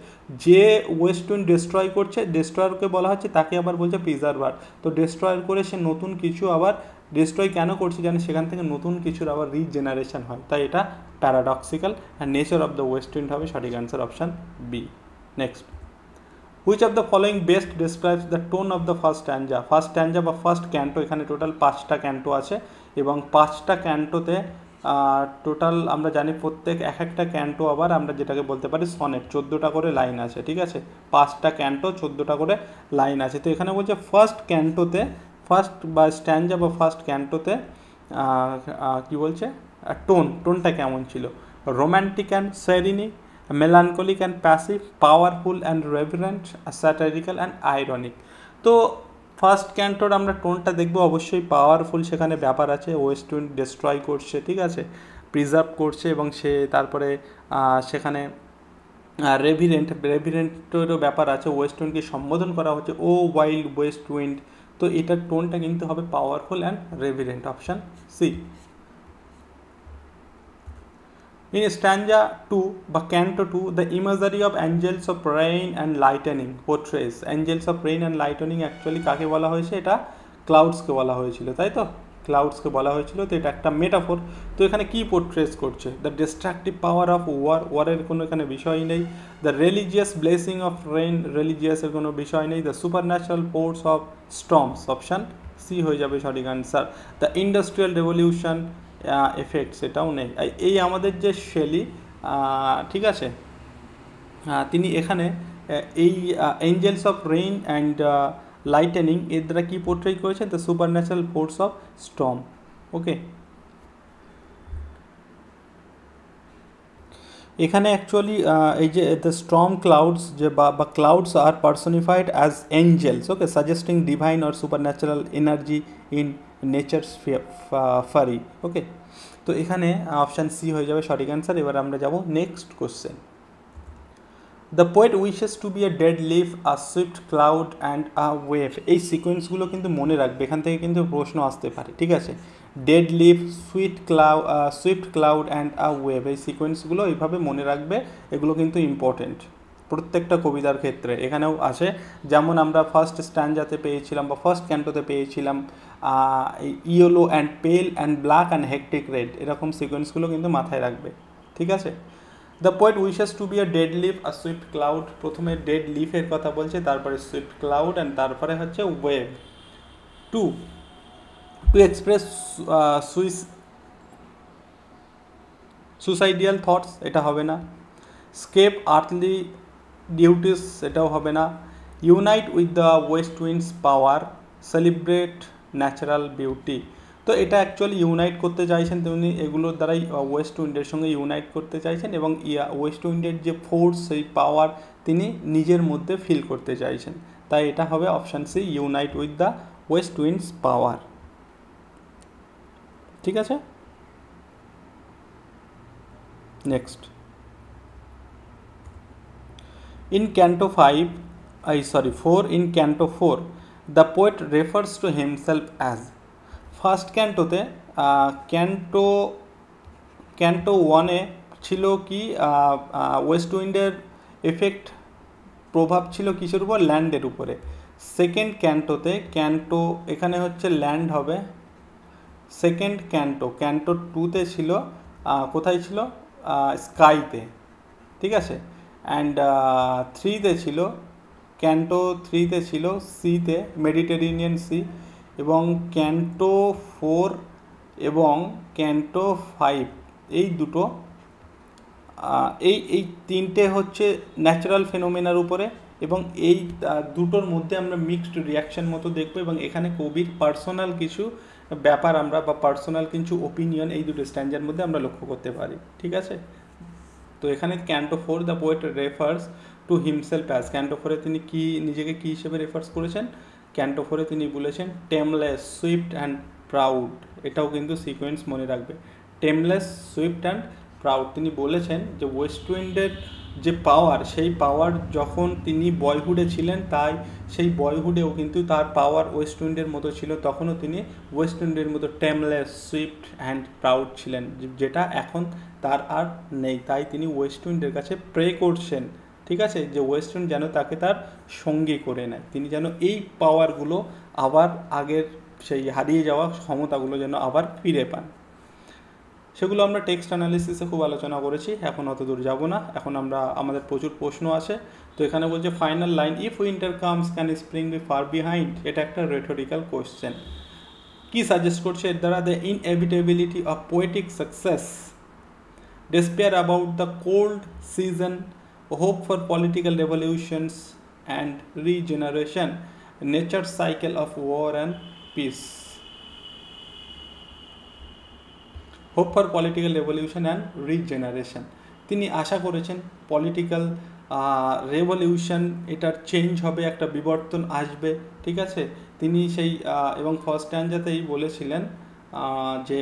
যে ওয়েস্ট উইন্ড ডেস্ট্রয় করছে, ডেস্ট্রয়ারকে বলা হচ্ছে, তাকে আবার বলছে প্রিজার্ভার। তো ডেস্ট্রয়ার করে সে নতুন কিছু আবার ডিস্ট্রয় কেন করছে জানে, সেখান থেকে নতুন কিছুর আবার রিজেনারেশন হয়, তাই এটা paradoxical. And nature of the west wind হবে সঠিক answer, option B. Next, which of the following best describes the tone of the first stanza. First stanza বা ফার্স্ট ক্যান্টো, এখানে টোটাল 5টা ক্যান্টো আছে, এবং 5টা ক্যান্টোতে টোটাল আমরা জানি প্রত্যেক একটা ক্যান্টো আবার আমরা যেটাকে বলতে পারি সনেট, 14টা করে লাইন আছে, ঠিক আছে, 5টা ক্যান্টো 14টা করে লাইন আছে। তো এখানে বলছে ফার্স্ট ক্যান্টোতে, ফার্স্ট বা স্ট্যান্জা বা ফার্স্ট ক্যান্টোতে কি বলছে, টোনটা কেমন ছিল, romantic and serene, melancholic and passive, powerful and reverent, satirical and ironic. তো ফার্স্ট ক্যান্টোর আমরা টোনটা দেখবো অবশ্যই পাওয়ারফুল, সেখানে ব্যাপার আছে, ওয়েস্ট উইন্ড ডিস্ট্রয় করছে, ঠিক আছে, প্রিজার্ভ করছে, এবং সে তারপরে সেখানে রেভিরেন্টেরও ব্যাপার আছে, ওয়েস্ট উইন্ডকে সম্বোধন করা হচ্ছে ও ওয়াইল্ড ওয়েস্ট উইন্ড। তো এটার টোনটা কিন্তু হবে powerful and reverent, option C. In stanza 2 বা canto 2, the imagery of angels of rain and lightning portrays, angels of rain and lightning actually কাকে বলা হয়েছে, এটা ক্লাউডসকে বলা হয়েছিল, তাই তো, ক্লাউডসকে বলা হয়েছিল। তো এটা একটা মেটাফোর। তো এখানে কি পোর্ট্রেস করছে, দ্য ডিস্ট্রাকটিভ পাওয়ার অফ ওয়ারের কোনো এখানে বিষয় নেই, the religious blessing of rain, রিলিজিয়াসের কোনো বিষয় নেই, the supernatural force of storms, option C হয়ে যাবে সঠিক answer. The industrial revolution effects, এটাও নেই। এই আমাদের যে শেলি, ঠিক আছে, তিনি এখানে এই angels of rain and lightning এর দ্বারা কী পোর্ট্রেট করেছেন, the supernatural force of storm. Okay, এখানে অ্যাকচুয়ালি এই যে দ্য স্টর্ম ক্লাউডস যে বা clouds are personified as angels, okay, suggesting divine or supernatural energy in nature's fury. Okay, তো এখানে অপশান সি হয়ে যাবে সঠিক অ্যান্সার। এবার আমরা যাব next question. The poet wishes to be a dead leaf, a swift cloud and a wave. এই সিকোয়েন্সগুলো কিন্তু মনে রাখবে, এখান থেকে কিন্তু প্রশ্ন আসতে পারে, ঠিক আছে, dead leaf, Swift cloud and a wave, এই সিকোয়েন্সগুলো এইভাবে মনে রাখবে, এগুলো কিন্তু ইম্পর্টেন্ট প্রত্যেকটা কবিতার ক্ষেত্রে। এখানেও আছে, যেমন আমরা ফার্স্ট স্ট্যান্ডাতে পেয়েছিলাম বা ফার্স্ট ক্যান্টোতে পেয়েছিলাম ইয়েলো অ্যান্ড পেল and black and hectic red, এরকম সিকোয়েন্সগুলো কিন্তু মাথায় রাখবে, ঠিক আছে। The poet wishes to be a dead leaf, a swift cloud, প্রথমে ডেড লিফের কথা বলছে, তারপরে সুইফট ক্লাউড অ্যান্ড তারপরে হচ্ছে ওয়েভ। টু এক্সপ্রেস সুসাইডিয়াল থটস, এটা হবে না। স্কেপ আর্থলি ডিউটিস, এটাও হবে না। Unite with the west wind's power, celebrate natural beauty. তো এটা অ্যাকচুয়ালি ইউনাইট করতে চাইছেন তিনি, এগুলোর দ্বারাই ওয়েস্ট উইন্ডের সঙ্গে ইউনাইট করতে চাইছেন, এবং ওয়েস্ট উইন্ডের যে ফোর্স, সেই পাওয়ার তিনি নিজের মধ্যে ফিল করতে চাইছেন। তাই এটা হবে option C, unite with the west wind's power, ঠিক আছে। Next, in canto 4, in canto 4 the poet refers to himself as, first ক্যান্টোতে ক্যান্টো 1-এ ছিল কি, ওয়েস্ট উইন্ডের এফেক্ট, প্রভাব ছিল কিসের উপর, ল্যান্ডের উপরে। সেকেন্ড ক্যান্টোতে, ক্যান্টো এখানে হচ্ছে ল্যান্ড হবে। সেকেন্ড ক্যান্টো 2-তে ছিল কোথায় ছিল, স্কাইতে, ঠিক আছে। অ্যান্ড 3-তে ছিল, ক্যান্টো 3-তে ছিল সিতে, মেডিটেরেনিয়ান সি। এবং ক্যান্টো 4 এবং ক্যান্টো 5 এই দুটো, এই তিনটে হচ্ছে ন্যাচারাল ফেনোমেনার উপরে, এবং এই দুটোর মধ্যে আমরা মিক্সড রিয়াকশান মতো দেখবো, এবং এখানে কবির পার্সোনাল কিছু ব্যাপার আমরা বা পার্সোনাল কিছু ওপিনিয়ন এই দুটো স্ট্যান্ডার মধ্যে আমরা লক্ষ্য করতে পারি, ঠিক আছে। তো এখানে canto 4 the poet refers to himself as, canto 4-এ তিনি কি নিজেকে কী হিসেবে রেফার্স করেছেন, ক্যান্টো 4-এ তিনি বলেছেন টেমলেস, সুইফট অ্যান্ড প্রাউড। এটাও কিন্তু সিকোয়েন্স মনে রাখবে, টেমলেস, সুইফট অ্যান্ড প্রাউড। তিনি বলেছেন যে ওয়েস্ট উইন্ডের যে পাওয়ার, সেই পাওয়ার যখন তিনি বয়হুডে ছিলেন, তাই সেই বয়হুডেও কিন্তু তার পাওয়ার ওয়েস্ট উইন্ডের মতো ছিল, তখনও তিনি ওয়েস্ট উইন্ডের মতো টেমলেস, সুইফট অ্যান্ড প্রাউড ছিলেন, যেটা এখন তার আর নেই। তাই তিনি ওয়েস্ট উইন্ডের কাছে প্রে করছেন, ঠিক আছে, যে ওয়েস্ট উইন্ড যেন তাকে তার সঙ্গী করে নেয়, তিনি যেন এই পাওয়ারগুলো আবার আগের সেই হারিয়ে যাওয়া ক্ষমতাগুলো যেন আবার ফিরে পান। সেগুলো আমরা টেক্সট অ্যানালিসিসে খুব আলোচনা করেছি, এখন অত দূর যাব না। এখন আমাদের প্রচুর প্রশ্ন আছে। তো এখানে বলছে final line, if winter comes can spring be far behind, এটা একটা রেটোরিক্যাল কোয়েশ্চেন। কি সাজেস্ট করছে এর দ্বারা? The inevitability of poetic success, despair about the cold season, hope for political revolutions and regeneration, nature's cycle of war and peace. Hope for political revolution and regeneration. তিনি আশা করেছেন political revolution, এটার change হবে, একটা বিবর্তন আসবে, ঠিক আছে। তিনি সেই এবং ফার্স্ট স্ট্যান্জাতেই বলেছিলেন যে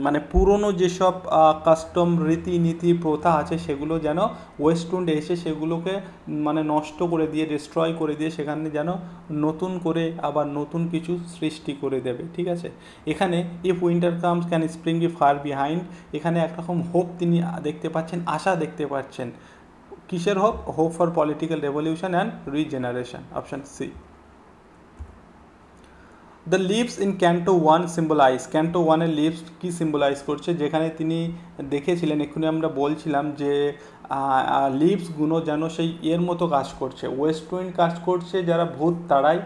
মানে পুরনো যেসব কাস্টম রীতিনীতি প্রথা আছে সেগুলো যেন ওয়েস্টউইন্ড এসে সেগুলোকে মানে নষ্ট করে দিয়ে, ডিস্ট্রয় করে দিয়ে সেখানে যেন নতুন করে আবার নতুন কিছু সৃষ্টি করে দেবে, ঠিক আছে। এখানে if winter comes can spring be far behind, এখানে একরকম হোপ তিনি দেখতে পাচ্ছেন, আশা দেখতে পাচ্ছেন। কিসের hope? Hope for political revolution and regeneration, option C. The leaves in canto 1 symbolise, canto 1-এর লিভস কী সিম্বলাইজ করছে? যেখানে তিনি দেখেছিলেন, এক্ষুনি আমরা বলছিলাম যে লিভসগুলো যেন সেই এর মতো কাজ করছে, ওয়েস্টউইন্ড কাজ করছে যারা ভূত তাড়ায়,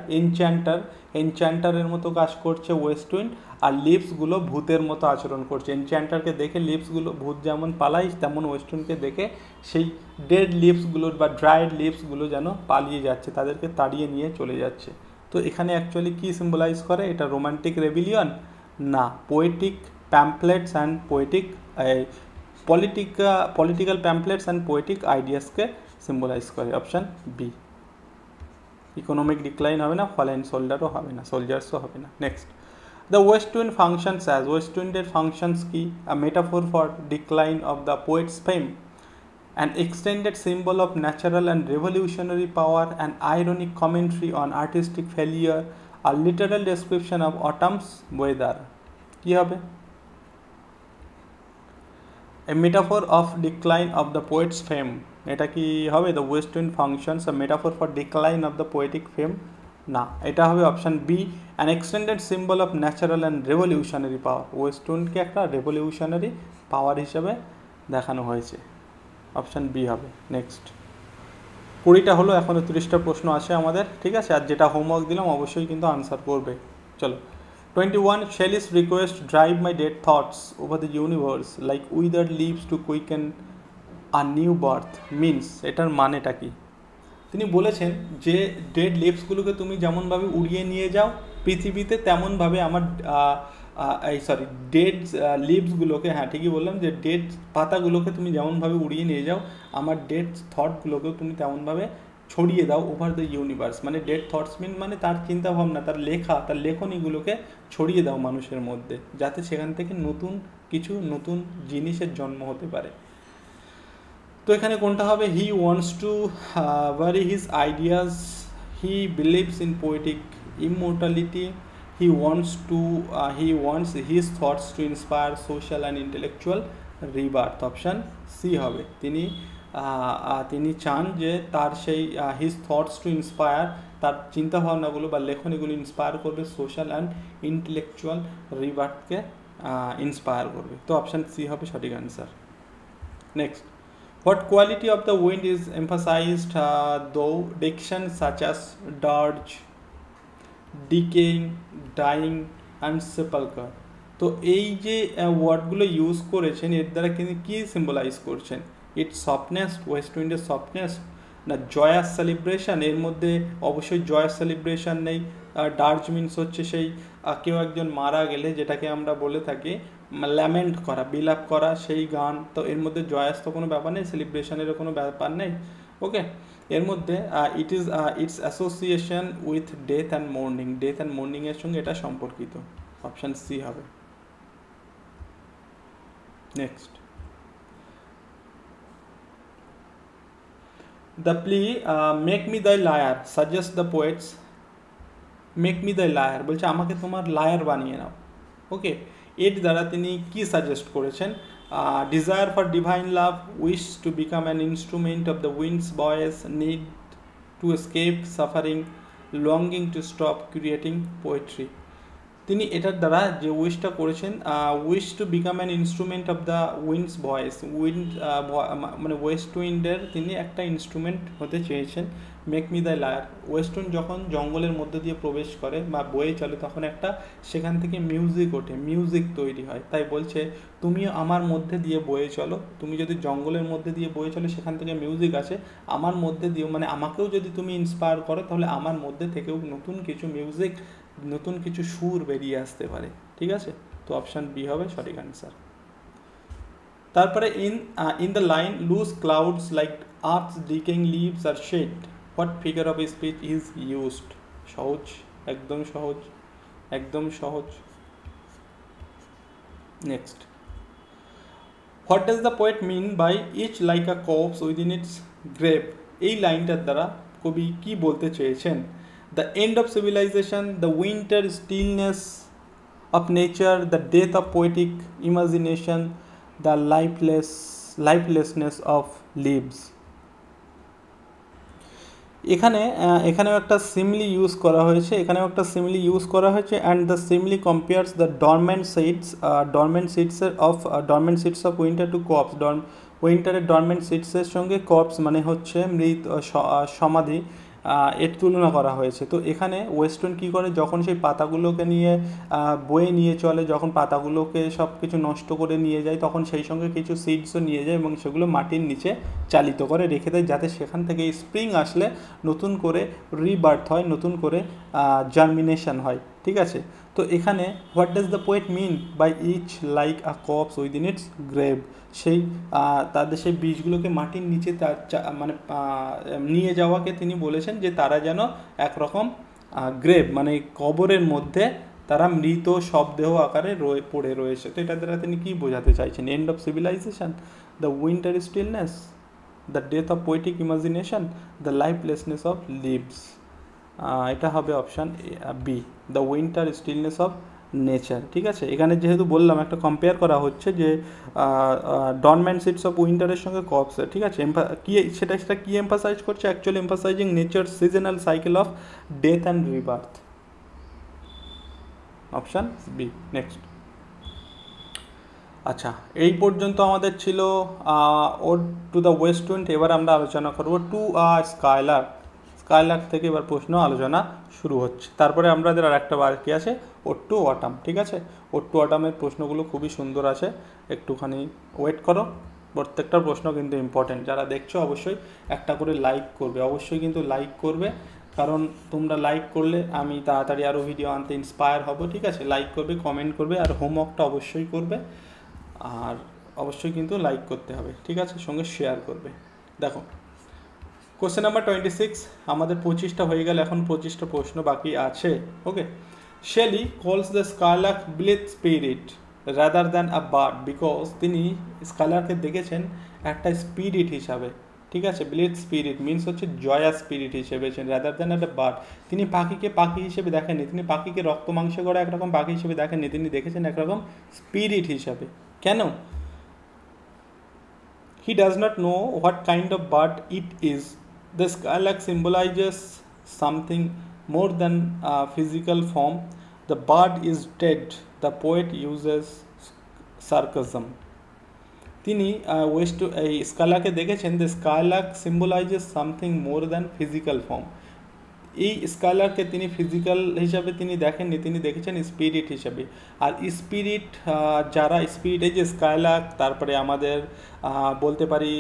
এনচ্যান্টারের মতো কাজ করছে ওয়েস্টউইন্ড, আর লিভসগুলো ভূতের মতো আচরণ করছে। এনচ্যান্টারকে দেখে লিভসগুলো ভূত যেমন পালায়, তেমন ওয়েস্টউইন্ডকে দেখে সেই ডেড লিভসগুলো বা ড্রাইড লিভসগুলো যেন পালিয়ে যাচ্ছে, তাদেরকে তাড়িয়ে নিয়ে চলে যাচ্ছে। তো এখানে অ্যাকচুয়ালি কী সিম্বলাইজ করে? এটা রোমান্টিক রেভিলিয়ন না, poetic pamphlets and poetic political pamphlets and poetic আইডিয়াসকে সিম্বলাইজ করে, অপশান বি। ইকোনমিক ডিক্লাইন হবে না, ফলেন সোল্ডারও হবে না, সোলজার্সও হবে না। Next, the west wind functions as, ওয়েস্টউইন্ডের ফাংশনস কি? A metaphor for decline of the poet's fame, an extended symbol of natural and revolutionary power, an ironic commentary on artistic failure, a literal description of autumn's weather. কি হবে? A metaphor of decline of the poet's fame, এটা কি হবে? The west wind functions a metaphor for decline of the poetic fame, না, এটা হবে option বি, an extended symbol of natural and revolutionary power, west উইন্ডকে একটা রেভলিউশনারি পাওয়ার হিসেবে দেখানো হয়েছে, অপশান বি হবে। নেক্সট, 20টা হলো, এখনও 30টা প্রশ্ন আছে আমাদের, ঠিক আছে। আর যেটা হোমওয়ার্ক দিলাম অবশ্যই কিন্তু আনসার করবে। চলো, 21, Shelley's request drive my dead thoughts over the universe like withered leaves to quicken a new birth means, এটার মানেটা কি? তিনি বলেছেন যে ডেড লিভসগুলোকে তুমি যেমনভাবে উড়িয়ে নিয়ে যাও পৃথিবীতে, তেমনভাবে আমার ডেড লিভসগুলোকে, হ্যাঁ ঠিকই বললাম, যে ডেড পাতাগুলোকে তুমি যেমনভাবে উড়িয়ে নিয়ে যাও, আমার ডেড থটগুলোকেও তুমি তেমনভাবে ছড়িয়ে দাও ওভার দ্য ইউনিভার্স। মানে ডেড থটস মিন মানে তার চিন্তাভাবনা, তার লেখা, তার লেখনীগুলোকে ছড়িয়ে দাও মানুষের মধ্যে, যাতে সেখান থেকে নতুন কিছু, নতুন জিনিসের জন্ম হতে পারে। তো এখানে কোনটা হবে? হি wants two vary his ideas, he believes in poetic immortality, he wants his thoughts to inspire social and intellectual rebirth, option C হবে। তিনি চান যে তার সেই হিজ থটস টু ইন্সপায়ার, তার চিন্তাভাবনাগুলো বা লেখনীগুলো ইন্সপায়ার করবে সোশ্যাল অ্যান্ড ইন্টেলেকচুয়াল রিবার্থকে ইন্সপায়ার করবে। তো অপশান সি হবে সঠিক answer. Next, what quality of the wind is emphasized though dictions such as dirge, decaying, dying and sepulchre? তো এই যে ওয়ার্ডগুলো ইউজ করেছেন এর দ্বারা কিন্তু কী সিম্বলাইজ করছেন? ইটস সফটনেস, ওয়েস্ট উইন্ডের সফটনেস, না জয়াস সেলিব্রেশন? এর মধ্যে অবশ্যই জয়াস সেলিব্রেশন নেই। ডার্জ মিনস হচ্ছে সেই কেউ একজন মারা গেলে যেটাকে আমরা বলে থাকি ল্যামেন্ট করা, বিলাপ করা, সেই গান। তো এর মধ্যে জয়াস তো কোনো ব্যাপার নেই, সেলিব্রেশনেরও কোনো ব্যাপার নেই, ওকে। এর মধ্যে its association with death and mourning, death and মোর্নিংয়ের সঙ্গে এটা সম্পর্কিত, অপশান সি হবে। Next, the plea make me the lyre suggest the poet's, make me the lyre বলছে আমাকে তোমার লায়ার বানিয়ে নাও, ওকে। এর দ্বারা তিনি কি সাজেস্ট করেছেন? Desire for divine love, wish to become an instrument of the winds voice, need to escape suffering, longing to stop creating poetry. তিনি এটার দ্বারা যে উইশটা করেছেন, wish to become an instrument of the winds voice, wind মানে West উইন্ডের তিনি একটা instrument হতে চেয়েছেন, মেক মি দ্য লায়ার। ওয়েস্টুইন্ড যখন জঙ্গলের মধ্যে দিয়ে প্রবেশ করে বা বয়ে চলে তখন একটা সেখান থেকে মিউজিক ওঠে, মিউজিক তৈরি হয়। তাই বলছে তুমিও আমার মধ্যে দিয়ে বয়ে চলো, তুমি যদি জঙ্গলের মধ্যে দিয়ে বয়ে চলো সেখান থেকে মিউজিক আছে, আমার মধ্যে দিয়েও মানে আমাকেও যদি তুমি ইন্সপায়ার করো তাহলে আমার মধ্যে থেকেও নতুন কিছু মিউজিক, নতুন কিছু সুর বেরিয়ে আসতে পারে। ঠিক আছে, তো অপশান বি হবে সঠিক অ্যান্সার। তারপরে in the line loose clouds like earth's decaying leaves are shed, what figure of speech is used? সহজ, একদম সহজ, একদম সহজ। Next, what does the poet mean by each like a corpse within its grave? এই লাইনটার দ্বারা কবি কি বলতে চেয়েছেন? The end of civilisation, the winter stillness of nature, the death of poetic imagination, the lifelessness of leaves. এখানেও একটা সিমলি use করা হয়েছে, and the simile compares the dormant seeds of winter to corpse. উইন্টারের ডরমেন্ট সিডসের সঙ্গে corpse মানে হচ্ছে মৃত, সমাধি, এর তুলনা করা হয়েছে। তো এখানে ওয়েস্টউইন্ড কী করে, যখন সেই পাতাগুলোকে নিয়ে বয়ে নিয়ে চলে, যখন পাতাগুলোকে সব কিছু নষ্ট করে নিয়ে যায় তখন সেই সঙ্গে কিছু সিডসও নিয়ে যায় এবং সেগুলো মাটির নিচে চালিত করে রেখে দেয়, যাতে সেখান থেকে স্প্রিং আসলে নতুন করে রিবার্থ হয়, নতুন করে জার্মিনেশন হয়। ঠিক আছে, তো এখানে what does the poet mean by each like a corpse within its grave? সেই তাদের সেই বীজগুলোকে মাটির নিচে মানে নিয়ে যাওয়াকে তিনি বলেছেন যে তারা যেন একরকম গ্রেভ মানে কবরের মধ্যে তারা মৃত শবদেহ আকারে পড়ে রয়েছে। তো এটা দ্বারা তিনি কী বোঝাতে চাইছেন? End of civilisation, the winter stillness, the death of poetic imagination, the lifelessness of leaves. এটা হবে option B, the winter stillness of nature. ঠিক আছে, এখানে যেহেতু বললাম একটা কম্পেয়ার করা হচ্ছে যে ডরমেন্ট সিডস অফ উইন্টারের সঙ্গে কপসের। ঠিক আছে, সেটা কি এমফাসাইজ করছে? Actually emphasizing nature seasonal cycle of death and rebirth. Option B. Next, আচ্ছা এই পর্যন্ত আমাদের ছিল ওড টু দ্য ওয়েস্টউইন্ড। এবার আমরা আলোচনা করবো টু স্কাইলার্ক। স্কাইলার্ক থেকে এবার প্রশ্ন আলোচনা শুরু হচ্ছে। তারপরে আমাদের আর একটা বাকি আছে ওড টু অটাম। ঠিক আছে, ওড টু অটামের প্রশ্নগুলো খুবই সুন্দর আছে, একটুখানি ওয়েট করো। প্রত্যেকটা প্রশ্ন কিন্তু ইম্পর্টেন্ট। যারা দেখছো অবশ্যই একটা করে লাইক করবে, অবশ্যই কিন্তু লাইক করবে, কারণ তোমরা লাইক করলে আমি তাড়াতাড়ি আরও ভিডিও আনতে ইন্সপায়ার হব। ঠিক আছে, লাইক করবে, কমেন্ট করবে, আর হোমওয়ার্কটা অবশ্যই করবে, আর অবশ্যই কিন্তু লাইক করতে হবে। ঠিক আছে, সঙ্গে শেয়ার করবে। দেখো কোশ্চেন নাম্বার 26, আমাদের 25টা হয়ে গেল, এখন 25টা প্রশ্ন বাকি আছে। Okay, Shelley calls the skylark blithe spirit rather than a bird because, তিনি স্কাইলার্ককে দেখেছেন একটা স্পিরিট হিসাবে। ঠিক আছে, ব্লিথ স্পিরিট মিনস হচ্ছে জয়া স্পিরিট হিসেবে, রাদার দ্যান একটা বার্ড। তিনি পাখিকে পাখি হিসেবে দেখেননি, তিনি পাখিকে রক্ত মাংস করা একরকম পাখি হিসেবে দেখেননি, তিনি দেখেছেন একরকম স্পিরিট হিসাবে। কেন? He does not know what kind of bird it is. The skylark symbolizes something more than a physical form. The bird is dead. The poet uses sarcasm. তিনি এই স্কাইলার্ককে দেখেছেন, the Skylark symbolises something more than physical form. এই স্কাইলারকে তিনি physical হিসাবে তিনি দেখেননি, তিনি দেখেছেন স্পিরিট হিসাবে। আর স্পিরিট যারা স্পিরিট, এই যে স্কাইলার্ক, তারপরে আমাদের বলতে পারি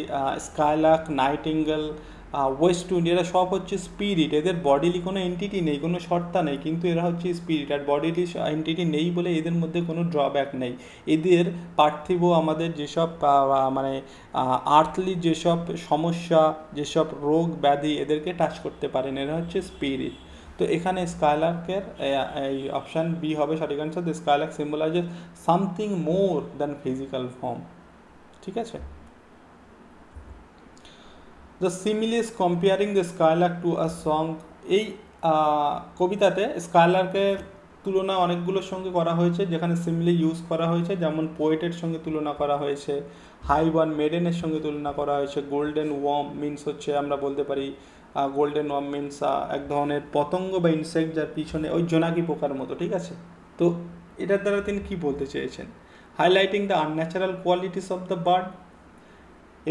স্কাইলার্ক, নাইটিঙ্গেল, ওয়েস্টউইন্ড, এরা সব হচ্ছে স্পিরিট। এদের বডিলি কোনো এন্টিটি নেই, কোনো সত্তা নেই, কিন্তু এরা হচ্ছে স্পিরিট। আর বডিলি এন্টিটি নেই বলে এদের মধ্যে কোনো ড্রব্যাক নেই। এদের পার্থিব আমাদের যেসব মানে আর্থলি যেসব সমস্যা, যেসব রোগ ব্যাধি এদেরকে টাচ করতে পারেন, এরা হচ্ছে স্পিরিট। তো এখানে স্কাইলার্কের এই অপশান বি হবে সঠিক answer. The Skylark symbolises something more than physical form. ঠিক আছে, the similes comparing the Skylark to a song. এই কবিতাতে স্কাইলার্কের তুলনা অনেকগুলোর সঙ্গে করা হয়েছে, যেখানে সিমিলি ইউজ করা হয়েছে, যেমন পোয়েটের সঙ্গে তুলনা করা হয়েছে, হাইবার্ন মেডেনের সঙ্গে তুলনা করা হয়েছে, গোল্ডেন ওয়ার্ম মিনস হচ্ছে আমরা বলতে পারি গোল্ডেন ওয়ার্ম মিনস এক ধরনের পতঙ্গ বা ইনসেক্ট, যার পিছনে ওই জোনাকি পোকার মতো। ঠিক আছে, তো এটার দ্বারা তিনি কী বলতে চেয়েছেন? Highlighting the unnatural qualities of the bird,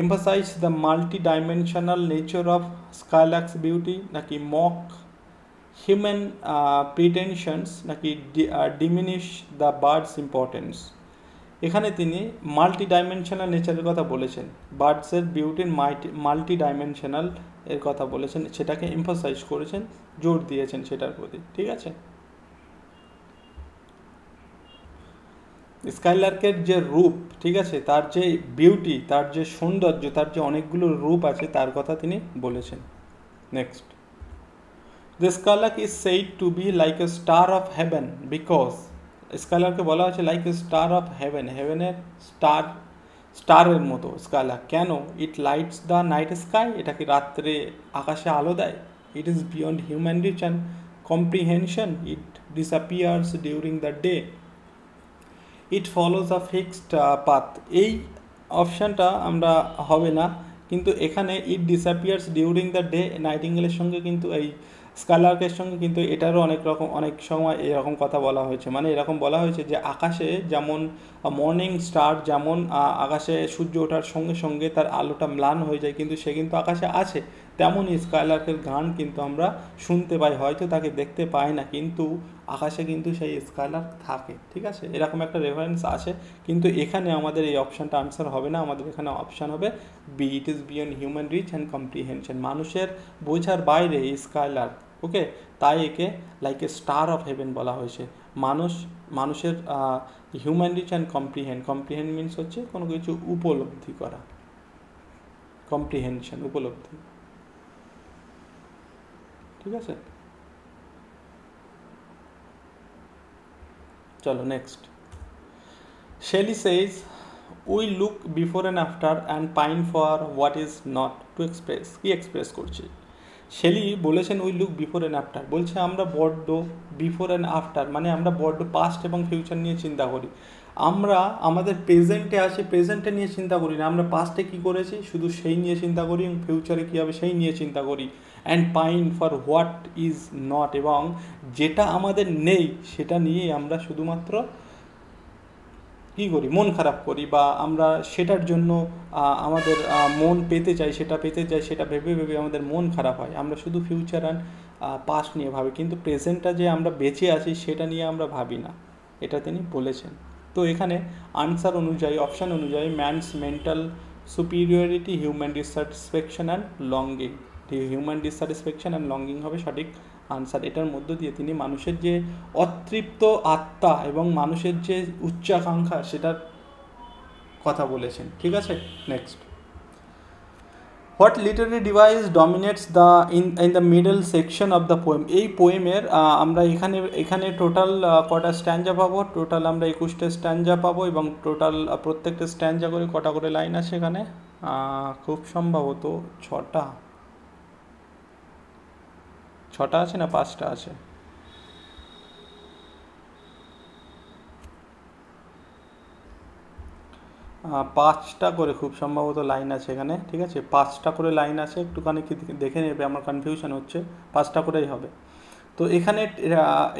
emphasise the multidimensional nature of skylark's beauty, নাকি মক হিউম্যান প্রিটেনশনস, নাকি ডিমিনিশ দ্য বার্ডস ইম্পর্টেন্স। এখানে তিনি মাল্টি ডাইমেনশনাল নেচারের কথা বলেছেন, বার্ডসের বিউটির মাল্টি ডাইমেনশনাল এর কথা বলেছেন, সেটাকে এমফাসাইজ করেছেন, জোর দিয়েছেন সেটার প্রতি, ঠিক আছে। স্কাইলার্কের যে রূপ, ঠিক আছে, তার যে বিউটি, তার যে সৌন্দর্য, তার যে অনেকগুলো রূপ আছে, তার কথা তিনি বলেছেন। Next, the skylark is said to be like a star of heaven because, স্কাইলার্ককে বলা হচ্ছে like a star of heaven, হেভেনের স্টারের মতো স্কাইলার্ক। কেন? It lights the night sky, এটা কি রাত্রে আকাশে আলো দেয়। It is beyond human reach and comprehension, it disappears during the day, it follows a fixed path. এই অপশানটা আমরা হবে না, কিন্তু এখানে it disappears during the day নাইটিঙ্গেলের সঙ্গে কিন্তু এই স্কাইলার্কের সঙ্গে কিন্তু এটারও অনেক সময় এরকম কথা বলা হয়েছে, মানে এরকম বলা হয়েছে যে আকাশে যেমন মর্নিং স্টার যেমন আকাশে সূর্য ওঠার সঙ্গে সঙ্গে তার আলোটা ম্লান হয়ে যায়, কিন্তু সে কিন্তু আকাশে আছে, তেমনই স্কাইলার্কের গান কিন্তু আমরা শুনতে পাই, হয়তো তাকে দেখতে পাই না, কিন্তু আকাশে কিন্তু সেই স্কাইলার্ক থাকে, ঠিক আছে। এরকম একটা রেফারেন্স আছে, কিন্তু এখানে আমাদের এই অপশানটা আনসার হবে না, আমাদের এখানে অপশান হবে B, it is beyond human reach and comprehension, মানুষের বোঝার বাইরে এই স্কাইলার্ক, ওকে। তাই একে like a star of heaven বলা হয়েছে। মানুষের human reach and comprehend means হচ্ছে কোনো কিছু উপলব্ধি করা, কম্প্রিহেনশন উপলব্ধি, ঠিক আছে। চলো next, Shelley says we look before and after and pine for what is not to express. কি এক্সপ্রেস করছি? শেলি বলেছেন we look before and after, বলছে আমরা বড্ড বিফোর অ্যান্ড আফটার, মানে আমরা বড্ড পাস্ট এবং ফিউচার নিয়ে চিন্তা করি। আমরা আমাদের প্রেজেন্টে আছি, প্রেজেন্টে নিয়ে চিন্তা করি না, আমরা পাস্টে কী করেছি শুধু সেই নিয়ে চিন্তা করি, এবং ফিউচারে কী হবে সেই নিয়ে চিন্তা করি। And pine for what is not, এবং যেটা আমাদের নেই সেটা নিয়ে আমরা শুধুমাত্র কী করি, মন খারাপ করি, বা আমরা সেটার জন্য আমাদের মন পেতে চাই, সেটা ভেবে ভেবে আমাদের মন খারাপ হয়। আমরা শুধু ফিউচার অ্যান্ড পাস্ট নিয়ে ভাবি, কিন্তু প্রেজেন্টটা যে আমরা বেঁচে আছি সেটা নিয়ে আমরা ভাবি না, এটা তিনি বলেছেন। তো এখানে আনসার অনুযায়ী, অপশান অনুযায়ী, man's mental superiority, human dissatisfaction and longing, human dissatisfaction and longing হবে সঠিক আনসার। এটার মধ্য দিয়ে তিনি মানুষের যে অতৃপ্ত আত্মা এবং মানুষের যে উচ্চাকাঙ্ক্ষা সেটার কথা বলেছেন, ঠিক আছে। Next, what literary device dominates the in the middle section of the poem. এই পোয়েমের আমরা এখানে টোটাল কটা স্ট্যান্জা পাবো? টোটাল আমরা 21টা স্ট্যান্জা পাবো, এবং টোটাল প্রত্যেকটা স্ট্যান্জা করে কটা করে লাইন আছে এখানে? খুব সম্ভবত ছটা আছে না 5টা আছে? পাঁচটা করে খুব সম্ভবত লাইন আছে এখানে, ঠিক আছে। 5টা করে লাইন আছে, একটুখানি দেখে নেবে, আমার কনফিউশন হচ্ছে, 5টা করেই হবে। তো এখানে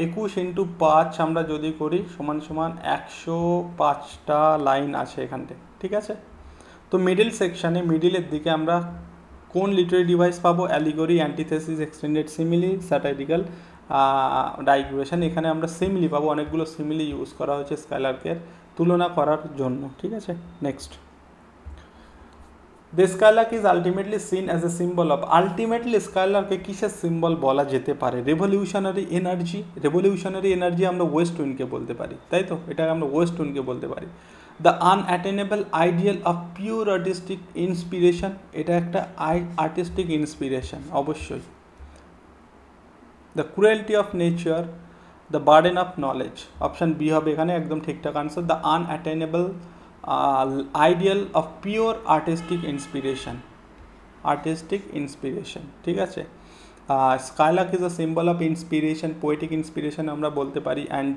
21 × 5 আমরা যদি করি সমান 105টা লাইন আছে এখানতে, ঠিক আছে। তো মিডিল সেকশানে, মিডিলের দিকে আমরা কোন লিটারি ডিভাইস পাবো? Allegory, antithesis, extended simile, satirical digression. এখানে আমরা সিমিলি পাবো, অনেকগুলো সিমিলি ইউজ করা হয়েছে স্কাইলার্কের তুলনা করার জন্য, ঠিক আছে। Next, the skylark is ultimately seen as a symbol of, ultimately স্কাইলার্ককে কিসের সিম্বল বলা যেতে পারে? Revolutionary energy. রেভলিউশনারি এনার্জি আমরা ওয়েস্ট উইন্ডকে বলতে পারি, তাই তো, এটাকে আমরা ওয়েস্ট উইন্ডকে বলতে পারি। The unattainable ideal of pure artistic inspiration, এটা একটা আর্টিস্টিক ইন্সপিরেশন অবশ্যই। The cruelty of nature, the burden of knowledge, option B হবে এখানে একদম ঠিকঠাক answer. The unattainable ideal of pure artistic inspiration, ঠিক আছে। Skylark is a symbol of inspiration, poetic inspiration আমরা বলতে পারি, and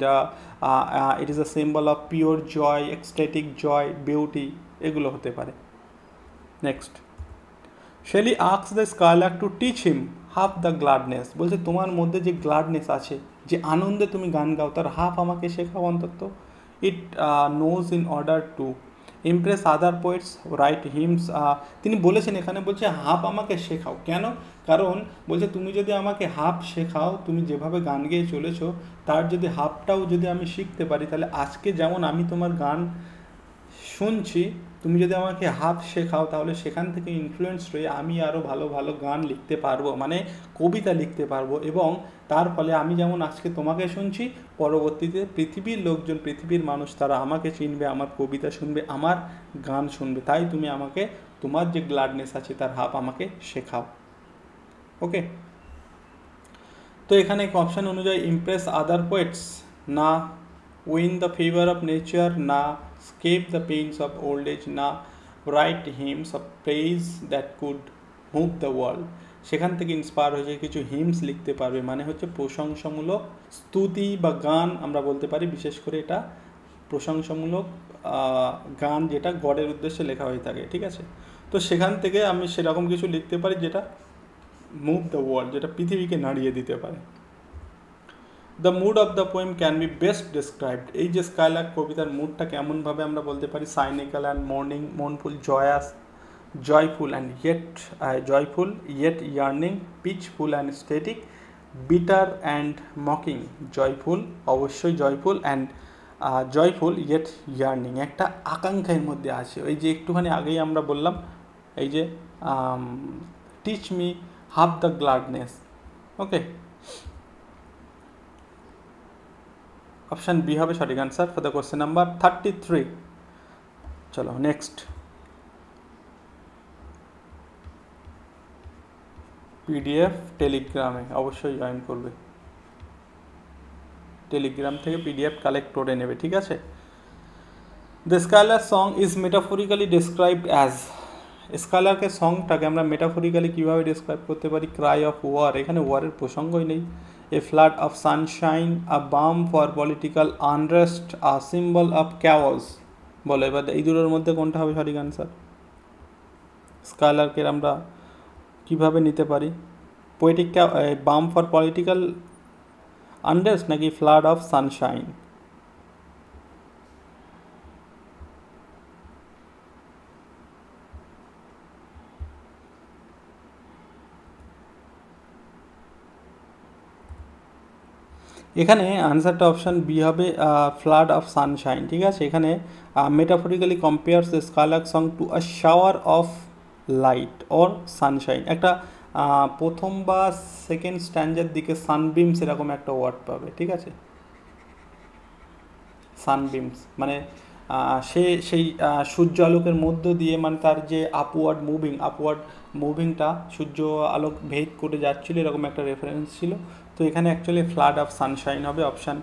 it is a symbol of pure joy, ecstatic joy, beauty, এগুলো হতে পারে। Next, Shelley asks the Skylark two teach him half the gladness, বলছে তোমার মধ্যে যে গ্লাডনেস আছে, যে আনন্দে তুমি গান গাও, তার হাফ আমাকে শেখাও অন্তত। It knows in order to, impress other poets, write hymns. তিনি বলেছেন, এখানে বলছে হাফ আমাকে শেখাও। কেন? কারণ বলছে তুমি যদি আমাকে হাফ শেখাও, তুমি যেভাবে গান গেয়ে চলেছো তার যদি হাফটাও যদি আমি শিখতে পারি, তাহলে আজকে যেমন আমি তোমার গান শুনছি, তুমি যদি আমাকে হাফ শেখাও, তাহলে সেখান থেকে ইনফ্লুয়েন্স হয়ে আমি আরও ভালো ভালো গান লিখতে পারবো, মানে কবিতা লিখতে পারবো। এবং তার ফলে আমি যেমন আজকে তোমাকে শুনছি, পরবর্তীতে পৃথিবীর লোকজন, পৃথিবীর মানুষ, তারা আমাকে চিনবে, আমার কবিতা শুনবে, আমার গান শুনবে। তাই তুমি আমাকে তোমার যে গ্লাডনেস আছে তার হাফ আমাকে শেখাও। ওকে, তো এখানে অপশান অনুযায়ী ইমপ্রেস আদার পোয়েটস, না win the favour of nature, না escape the pains of old age, না write hymns of praise that could move the world. সেখান থেকে ইন্সপায়ার হয়েছে কিছু হিমস লিখতে পারবে, মানে হচ্ছে প্রশংসামূলক স্তুতি বা গান আমরা বলতে পারি। বিশেষ করে এটা প্রশংসামূলক গান, যেটা গডের উদ্দেশ্যে লেখা হয়ে থাকে, ঠিক আছে। তো সেখান থেকে আমি সেরকম কিছু লিখতে পারি যেটা মুভ দ্য ওয়ার্ল্ড, যেটা পৃথিবীকে নাড়িয়ে দিতে পারে। The mood of the poem can be best described. এই যে স্কাইলার্ক কবিতার মুডটা কেমনভাবে আমরা বলতে পারি? Cynical and mournful, joyous, joyful and yet yearning, peaceful and static, bitter and mocking. Joyful, অবশ্যই joyful, and joyful yet yearning, একটা আকাঙ্ক্ষার মধ্যে আছে। ওই যে একটুখানি আগেই আমরা বললাম, এই যে teach me half the gladness. Okay, option B হবে সঠিক answer for the question number 33। চলো নেক্সট, পিডিএফ টেলিগ্রামে অবশ্যই জয়েন করবে, টেলিগ্রাম থেকে পিডিএফ কালেক্ট করে নেবে, ঠিক আছে। The skylark song is metaphorically described as, স্কাইলারকে সংটাকে আমরা মেটাফরিক্যালি কীভাবে ডিসক্রাইব করতে পারি? ক্রাই অফ ওয়ার, এখানে ওয়ারের প্রসঙ্গই নেই। এ ফ্লাড অফ সানশাইন, আ বাম for political unrest, a symbol of chaos. বলো এবার এই দুটোর মধ্যে কোনটা হবে সঠিক আনসার? স্কাইলারকে আমরা কীভাবে নিতে পারি? পোয়েটিক বাম ফর পলিটিক্যাল আনরেস্ট নাকি ফ্লাড অফ সানশাইন? এখানে আনসারটা অপশান বি হবে, ফ্লাড অফ সানশাইন, ঠিক আছে। এখানে metaphorically compares the skylark song to a shower of light or Sunshine. একটা প্রথম বা সেকেন্ড স্ট্যান্ডার দিকে সানবিমস এরকম একটা ওয়ার্ড পাবে, ঠিক আছে। সানবিমস মানে সেই সূর্য আলোকের মধ্য দিয়ে, মানে তার যে আপওয়ার্ড মুভিংটা সূর্য আলোক ভেদ করে যাচ্ছিলো, এরকম একটা রেফারেন্স ছিল। তো এখানে অ্যাকচুয়ালি ফ্লাড অফ সানশাইন হবে, অপশান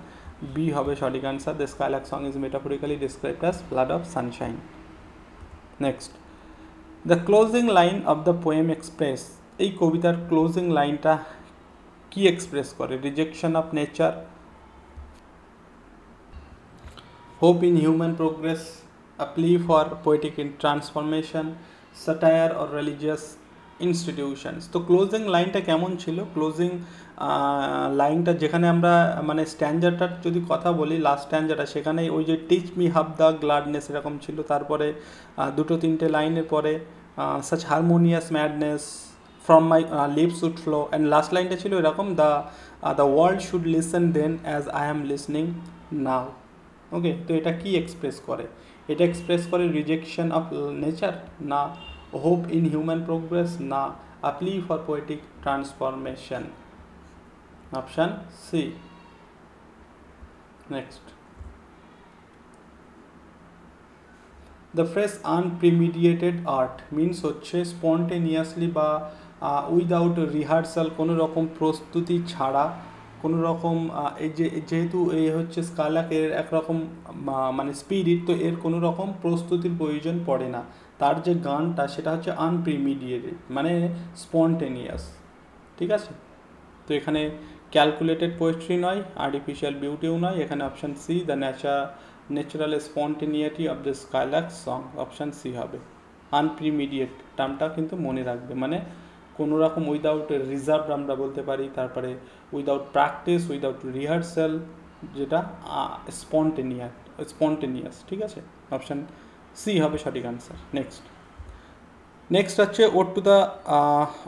বি হবে সঠিক answer. The skylark song is metaphorically described as flood of Sunshine. Next, the closing line of the poem express, এই কবিতার ক্লোজিং লাইনটা কি এক্সপ্রেস করে? Rejection of nature, hope in human progress, a plea for poetic transformation, satire or religious institutions। তো closing লাইনটা কেমন ছিল? Closing লাইনটা যেখানে আমরা মানে স্ট্যান্ডারটার যদি কথা বলি, লাস্ট স্ট্যান্ডারটা, সেখানে ওই যে টিচ মি হাফ দ্য গ্লাডনেস এরকম ছিল। তারপরে দুটো তিনটে লাইনের পরে such harmonious madness from my lips would flow, and last লাইনটা ছিল এরকম, the world should listen then as I am listening now। ওকে, তো এটা কি এক্সপ্রেস করে? এটা এক্সপ্রেস করে রিজেকশন অফ নেচার, না হোপ ইন হিউম্যান প্রোগ্রেস, না a plea for poetic transformation. Option C. Next, the fresh unpremeditated art means হচ্ছে spontaneously বা উইদাউট রিহার্সাল, কোনো রকম প্রস্তুতি ছাড়া, কোনো রকম এই যে যেহেতু এই হচ্ছে স্কাইলার্কের একরকম মানে স্পিরিট, তো এর কোনো রকম প্রস্তুতির প্রয়োজন পড়ে না। তার যে গানটা সেটা হচ্ছে আনপ্রিমিডিয়েটেড, মানে স্পন্টেনিয়াস, ঠিক আছে। তো এখানে ক্যালকুলেটেড পোয়েট্রি নয়, আর্টিফিশিয়াল বিউটিও নয়। এখানে option C, the natural spontaneity of the skylark song, option C হবে। আনপ্রিমিডিয়েট টার্মটা কিন্তু মনে রাখবে, মানে কোনো রকম উইদাউট রিজার্ভ আমরা বলতে পারি, তারপরে উইদাউট প্র্যাকটিস, উইদাউট রিহার্সাল, যেটা স্পন্টেনিয়াস, ঠিক আছে। অপশান সি হবে সঠিক আনসার। নেক্সট হচ্ছে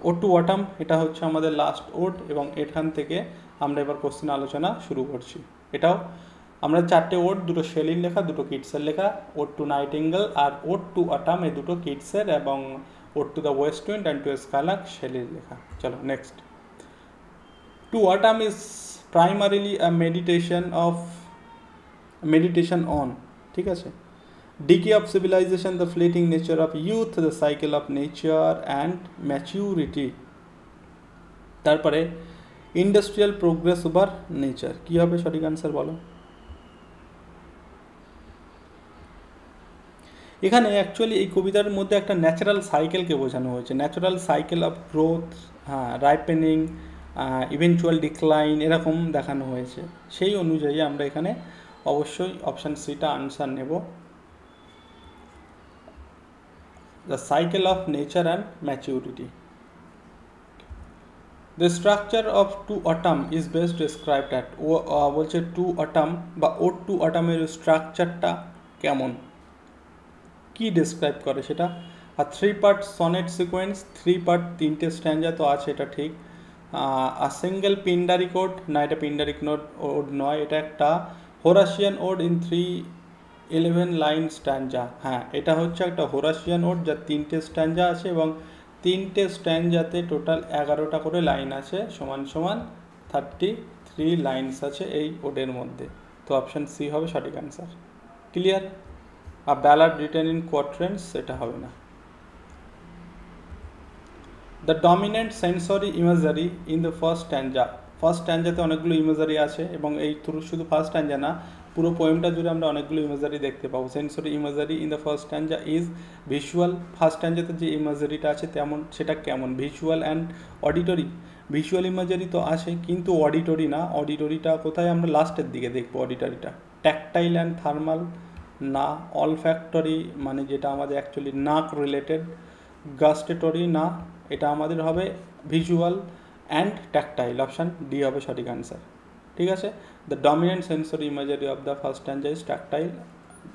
ওড টু অটাম, এটা হচ্ছে আমাদের লাস্ট ওড এবং এখান থেকে আমরা এবার কোশ্চেন আলোচনা শুরু করছি। এটাও আমরা 4টে ওড, দুটো শেলির লেখা, দুটো কিটসের লেখা, ওড টু নাইটিঙ্গেল আর ওড টু অটাম, এই দুটো কিটসের, এবং ode to the west wind and to skylark শেলির লেখা। চলো next. To autumn is primarily a meditation on, ঠিক আছে, decay of civilization, the fleeting nature of youth, the cycle of nature and maturity, তারপরে ইন্ডাস্ট্রিয়াল প্রোগ্রেস ওভার নেচার। কী হবে সঠিক answer বলো? এখানে অ্যাকচুয়ালি এই কবিতার মধ্যে একটা ন্যাচারাল সাইকেলকে বোঝানো হয়েছে, ন্যাচারাল সাইকেল অফ গ্রোথ, হ্যাঁ, রাইপেনিং, ইভেনচুয়াল ডিক্লাইন, এরকম দেখানো হয়েছে। সেই অনুযায়ী আমরা এখানে অবশ্যই অপশান সিটা আনসার নেব, the cycle of nature and maturity. The structure of to autumn is best described at বলছে টু অটাম বা ওড টু অটামের স্ট্রাকচারটা কেমন, কি ডেসক্রাইব করে সেটা। আর 3 পার্ট সনেট সিকোয়েন্স, 3 পার্ট, 3টে স্ট্যান্ডা তো আছে, এটা ঠিক। আর সিঙ্গেল পিন্ডারিক ওড, না এটা পিন্ডারিক ওড নয়, এটা একটা হোরাসিয়ান ওড ইন 311 লাইন স্ট্যান্ডা। হ্যাঁ, এটা হচ্ছে একটা হোরাসিয়ান ওড যার 3টে স্ট্যান্ডা আছে এবং 3টে স্ট্যান্ডাতে টোটাল 11টা করে লাইন আছে, সমান সমান 33 লাইনস আছে এই ওডের মধ্যে। তো অপশান সি হবে সঠিক অ্যান্সার। ক্লিয়ার? আর ব্যালাড রিটেন ইন কোয়াট্রেন্টস সেটা হবে না। The dominant sensory imagery in the first stanza, first স্ট্যান্ডাতে অনেকগুলো ইমেজারি আছে এবং এই শুধু ফার্স্ট স্ট্যান্ডা না, পুরো পোয়েমটা জুড়ে আমরা অনেকগুলো ইমেজারি দেখতে পাবো। Sensory imagery in the first stanza is visual, first স্ট্যান্ডাতে যে ইমেজারিটা আছে তেমন সেটা কেমন, visual and auditory. Visual imagery তো আছে কিন্তু অডিটরি না, অডিটরিটা কোথায় আমরা লাস্টের দিকে দেখবো অডিটরিটা। ট্যাকটাইল অ্যান্ড থার্মাল না, অলফ্যাক্টরি মানে যেটা আমাদের অ্যাকচুয়ালি নাক রিলেটেড, গাস্টেটরি না, এটা আমাদের হবে visual and tactile, option D হবে সঠিক আনসার। ঠিক আছে, the dominant sensory imagery of the first stanza is tactile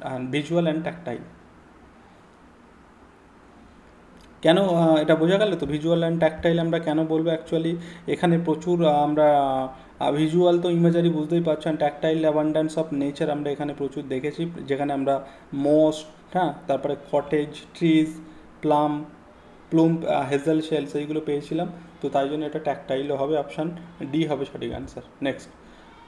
and visual and tactile. কেন এটা বোঝা গেল তো, ভিজুয়াল অ্যান্ড ট্যাকটাইল আমরা কেন বলবো। অ্যাকচুয়ালি এখানে প্রচুর আমরা ভিজুয়াল তো ইমেজারি বুঝতেই পারছেন, ট্যাকটাইল অ্যাবান্ডেন্স অফ নেচার আমরা এখানে প্রচুর দেখেছি, যেখানে আমরা মোস, হ্যাঁ, তারপরে cottage, trees, plum, hazel shells এইগুলো পেয়েছিলাম, তো তাই জন্য এটা ট্যাকটাইলও হবে, অপশান ডি হবে সঠিক answer. Next,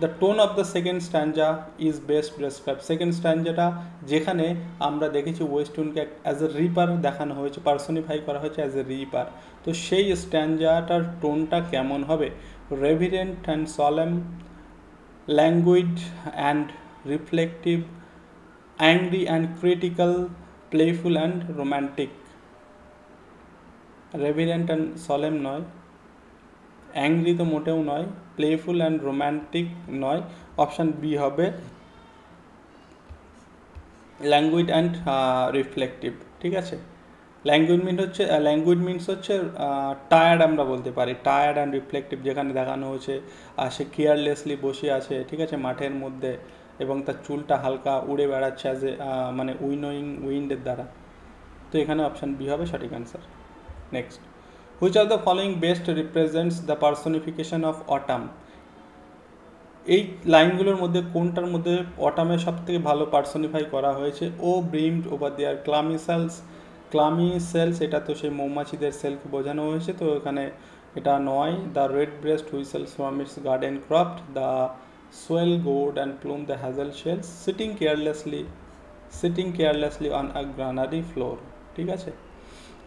the tone of the second stanza is best describe. Second স্ট্যান্ডাটা যেখানে আমরা দেখেছি ওয়েস্ট উইন্ডকে অ্যাজ এ রিপার দেখানো হয়েছে, পার্সনিফাই করা হয়েছে অ্যাজ এ রিপার, তো সেই স্ট্যান্ডাটার টোনটা কেমন হবে? Reverent and solemn, languid and reflective, angry and critical, playful and romantic. Reverent and solemn নয়, অ্যাংরি তো মোটেও নয়, প্লেফুল অ্যান্ড রোম্যান্টিক নয়, অপশান বি হবে ল্যাঙ্গুইড অ্যান্ড রিফ্লেকটিভ। ঠিক আছে, ল্যাঙ্গুইড মিনস হচ্ছে টায়ার্ড, আমরা বলতে পারি টায়ার্ড অ্যান্ড রিফ্লেকটিভ, যেখানে দেখানো হয়েছে সে কেয়ারলেসলি বসে আছে, ঠিক আছে, মাঠের মধ্যে, এবং তার চুলটা হালকা উড়ে বেড়াচ্ছে অ্যাজ এ মানে উইনোয়িং উইন্ডের দ্বারা। তো এখানে অপশান বি হবে সঠিক answer. Next, which of the following best represents the personification of autumn. এই লাইনগুলোর মধ্যে কোনটার মধ্যে অটামের সব থেকে ভালো পার্সনিফাই করা হয়েছে? ও ব্রিমড ওভার দেয়ার ক্লামি সেলস, এটা তো সেই মৌমাছিদের সেলকে বোঝানো হয়েছে, তো এখানে এটা নয়। The red breast whistles from its garden croft, the swell gourd and plump the hazel shells, sitting carelessly on a granary floor. ঠিক আছে,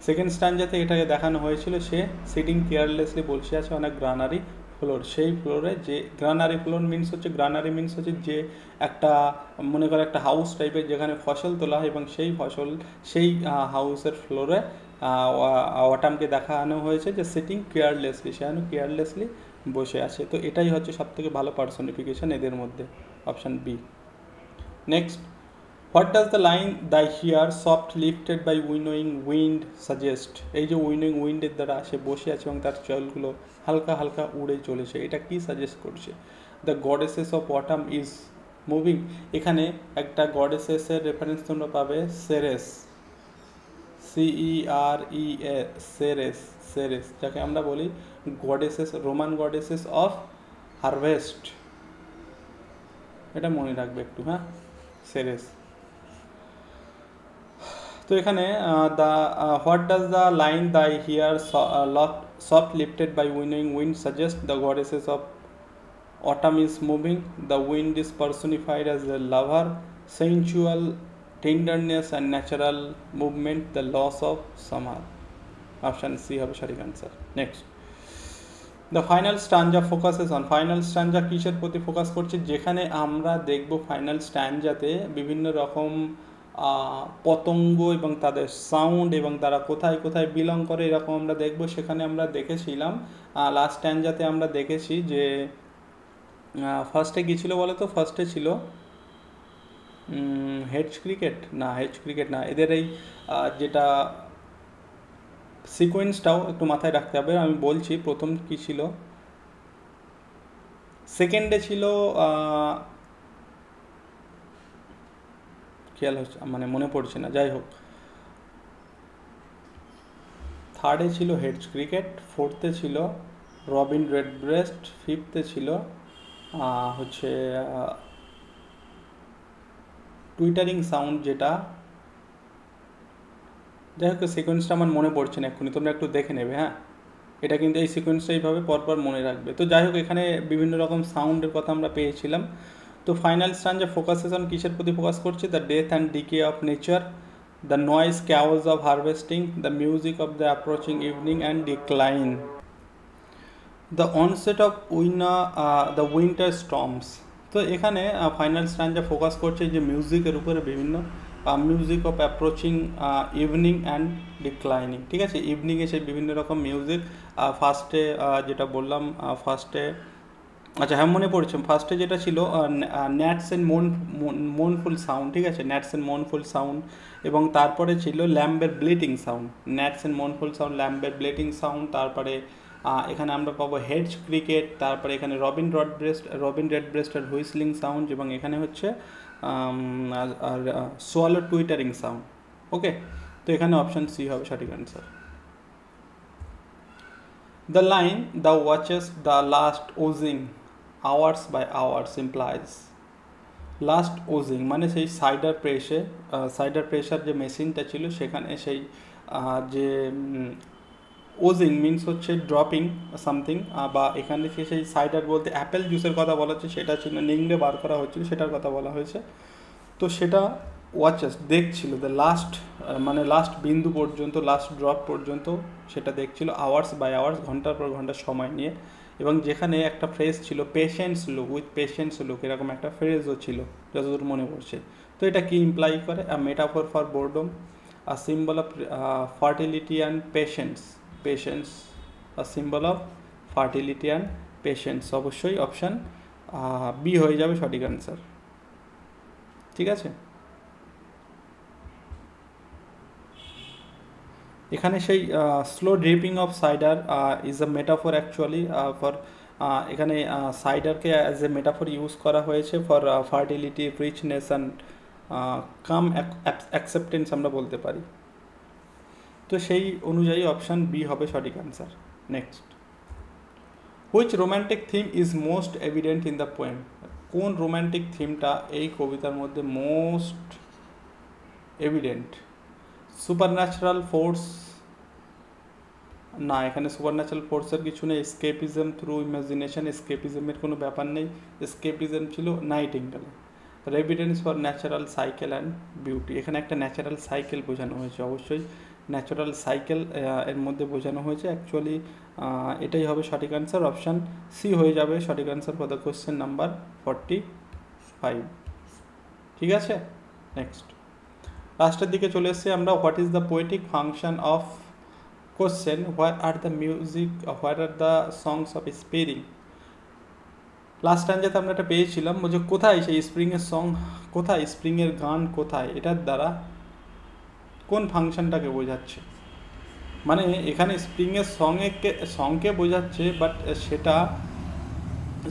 সেকেন্ড স্ট্যান্ডাতে এটাকে দেখানো হয়েছিল, সে সিটিং কেয়ারলেসলি বসে আছে অনেক গ্রানারি ফ্লোর, সেই ফ্লোরে যে গ্রানারি ফ্লোর মিনস হচ্ছে যে একটা মনে করে একটা হাউস টাইপের যেখানে ফসল তোলা হয়, এবং সেই হাউসের ফ্লোরে অটামকে দেখানো হয়েছে যে সিটিং কেয়ারলেসলি, সে কেয়ারলেসলি বসে আছে। তো এটাই হচ্ছে সবথেকে ভালো পার্সনিফিকেশন এদের মধ্যে, option B. Next, what does the line the hair soft lifted by winnowing wind suggest. এই যে উইনোয়িং উইন্ডের দ্বারা সে বসে আছে এবং তার চলগুলো হালকা হালকা উড়ে চলেছে, এটা কি সাজেস্ট করছে? The goddesses of autumn is moving, এখানে একটা গডেসেসের রেফারেন্স তোমরা পাবে সেরেস, CERE, সেরেস, সেরেস, যাকে আমরা বলি goddesses, Roman goddesses of harvest, এটা মনে রাখবে একটু, হ্যাঁ, সেরেস। তো এখানে the what does the line the hair soft lifted by winnowing wind suggest the goddesses of autumn is moving, the wind is personified as a lover, sensual tenderness and natural movement, the loss of summer. Option C হবে সঠিক answer. Next, the final stanza focuses on, final stanza কিসের প্রতি focus করছে, যেখানে আমরা দেখব final স্ট্যাঞ্জাতে বিভিন্ন রকম পতঙ্গ এবং তাদের সাউন্ড এবং তারা কোথায় কোথায় বিলং করে এরকম আমরা দেখব। সেখানে আমরা দেখেছিলাম লাস্ট স্ট্যাঞ্জাতে আমরা দেখেছি যে ফার্স্টে কী ছিল বলো তো, ফার্স্টে ছিল হেডস ক্রিকেট না, এদের এই যেটা সিকোয়েন্সটাও একটু মাথায় রাখতে হবে, আমি বলছি প্রথম কি ছিল, সেকেন্ডে ছিল খেয়াল হচ্ছে মানে মনে পড়ছে না, যাই হোক, থার্ডে ছিল হেডস ক্রিকেট, ফোর্থে ছিল রবিন রেডব্রেস্ট, ফিফথে ছিল হচ্ছে টুইটারিং সাউন্ড, যেটা যাই হোক সিকোয়েন্সটা আমার মনে পড়ছে না এক্ষুনি, তোমরা একটু দেখে নেবে, হ্যাঁ, এটা কিন্তু এই সিকোয়েন্সটা এইভাবে পরপর মনে রাখবে। তো যাই হোক এখানে বিভিন্ন রকম সাউন্ডের কথা আমরা পেয়েছিলাম। তো ফাইনাল স্ট্যাঞ্জা ফোকাসেশন কিসের প্রতি ফোকাস করছে, the death and decay of nature, the noise chaos of harvesting, the music of the approaching evening and decline, the onset of the winter storms. তো এখানে ফাইনাল স্ট্যাঞ্জা ফোকাস করছে যে মিউজিকের উপরে, বিভিন্ন music of approaching evening and declining, ঠিক আছে, ইভিনিংয়ে সেই বিভিন্ন রকম মিউজিক, ফার্স্টে যেটা বললাম ফার্স্টে, আচ্ছা হ্যাঁ মনে পড়ছে, ফার্স্টে যেটা ছিল ন্যাটস অ্যান্ড মোনফুল সাউন্ড, ঠিক আছে, ন্যাটস অ্যান্ড মোনফুল সাউন্ড, এবং তারপরে ছিল ল্যাম্বের bleating sound, gnats and mournful sound, ল্যাম্বের ব্লিটিং সাউন্ড, তারপরে এখানে আমরা পাবো হেডস ক্রিকেট, তারপরে এখানে রবিন রেডব্রেস্টের হুইসলিং সাউন্ড, এবং এখানে হচ্ছে আর সোয়ালো টুইটারিং সাউন্ড। ওকে, তো এখানে অপশান সি হবে সঠিক answer. The line the watches the last oozing hours by hours implies, last oozing মানে সেই সাইডার প্রেশার যে মেশিনটা ছিল সেখানে সেই যে ওজিং মিনস হচ্ছে ড্রপিং সামথিং, বা এখানে থেকে সেই সাইডার বলতে অ্যাপেল জুসের কথা বলা হচ্ছে, সেটা ছিল নিংড়ে বার করা হচ্ছিল, সেটার কথা বলা হয়েছে। তো সেটা ওয়াচেস দেখছিল, দ্য লাস্ট মানে লাস্ট বিন্দু পর্যন্ত, লাস্ট ড্রপ পর্যন্ত সেটা দেখছিল, আওয়ার্স বাই আওয়ার্স, ঘন্টার পর ঘন্টা সময় নিয়ে। এবং যেখানে একটা ফ্রেজ ছিল patience look, with patience look, এরকম একটা ফ্রেজও ছিল যতদূর মনে পড়ছে। তো এটা কি ইমপ্লাই করে, a metaphor for boredom, a symbol of fertility and patience, a symbol of fertility and patience, অবশ্যই অপশান বি হয়ে যাবে সঠিক অ্যান্সার, ঠিক আছে। এখানে সেই slow dripping of cider is a metaphor actually for, এখানে সাইডারকে অ্যাজ এ মেটাফর ইউজ করা হয়েছে for fertility, richness and calm acceptance আমরা বলতে পারি। তো সেই অনুযায়ী অপশান বি হবে সঠিক answer. Next, which romantic theme is most evident in the poem, কোন রোম্যান্টিক থিমটা এই কবিতার মধ্যে মোস্ট এভিডেন্ট, সুপারন্যাচারাল ফোর্স, না এখানে সুপারন্যাচারাল ফোর্সের কিছু নেই, এসকেপিজম থ্রু ইমাজিনেশন, এসকেপিজমের কোনো ব্যাপার নেই, এসকেপিজম ছিল nightingale, reverence for natural cycle and beauty, এখানে একটা ন্যাচারাল সাইকেল বোঝানো হয়েছে, অবশ্যই ন্যাচারাল সাইকেল এর মধ্যে বোঝানো হয়েছে, অ্যাকচুয়ালি এটাই হবে সঠিক অ্যান্সার, অপশান সি হয়ে যাবে সঠিক answer for the question number 45, ঠিক আছে। নেক্সট, লাস্টের দিকে চলে এসেছি আমরা, what is the poetic function of question, where are the songs of spring, last time যাতে আমরা এটা পেয়েছিলাম, বলছে কোথায় সেই স্প্রিংয়ের সং, কোথায় স্প্রিংয়ের গান কোথায়, এটার দ্বারা কোন ফাংশনটাকে বোঝাচ্ছে, মানে এখানে স্প্রিংয়ের সঙ্গে বোঝাচ্ছে, বাট সেটা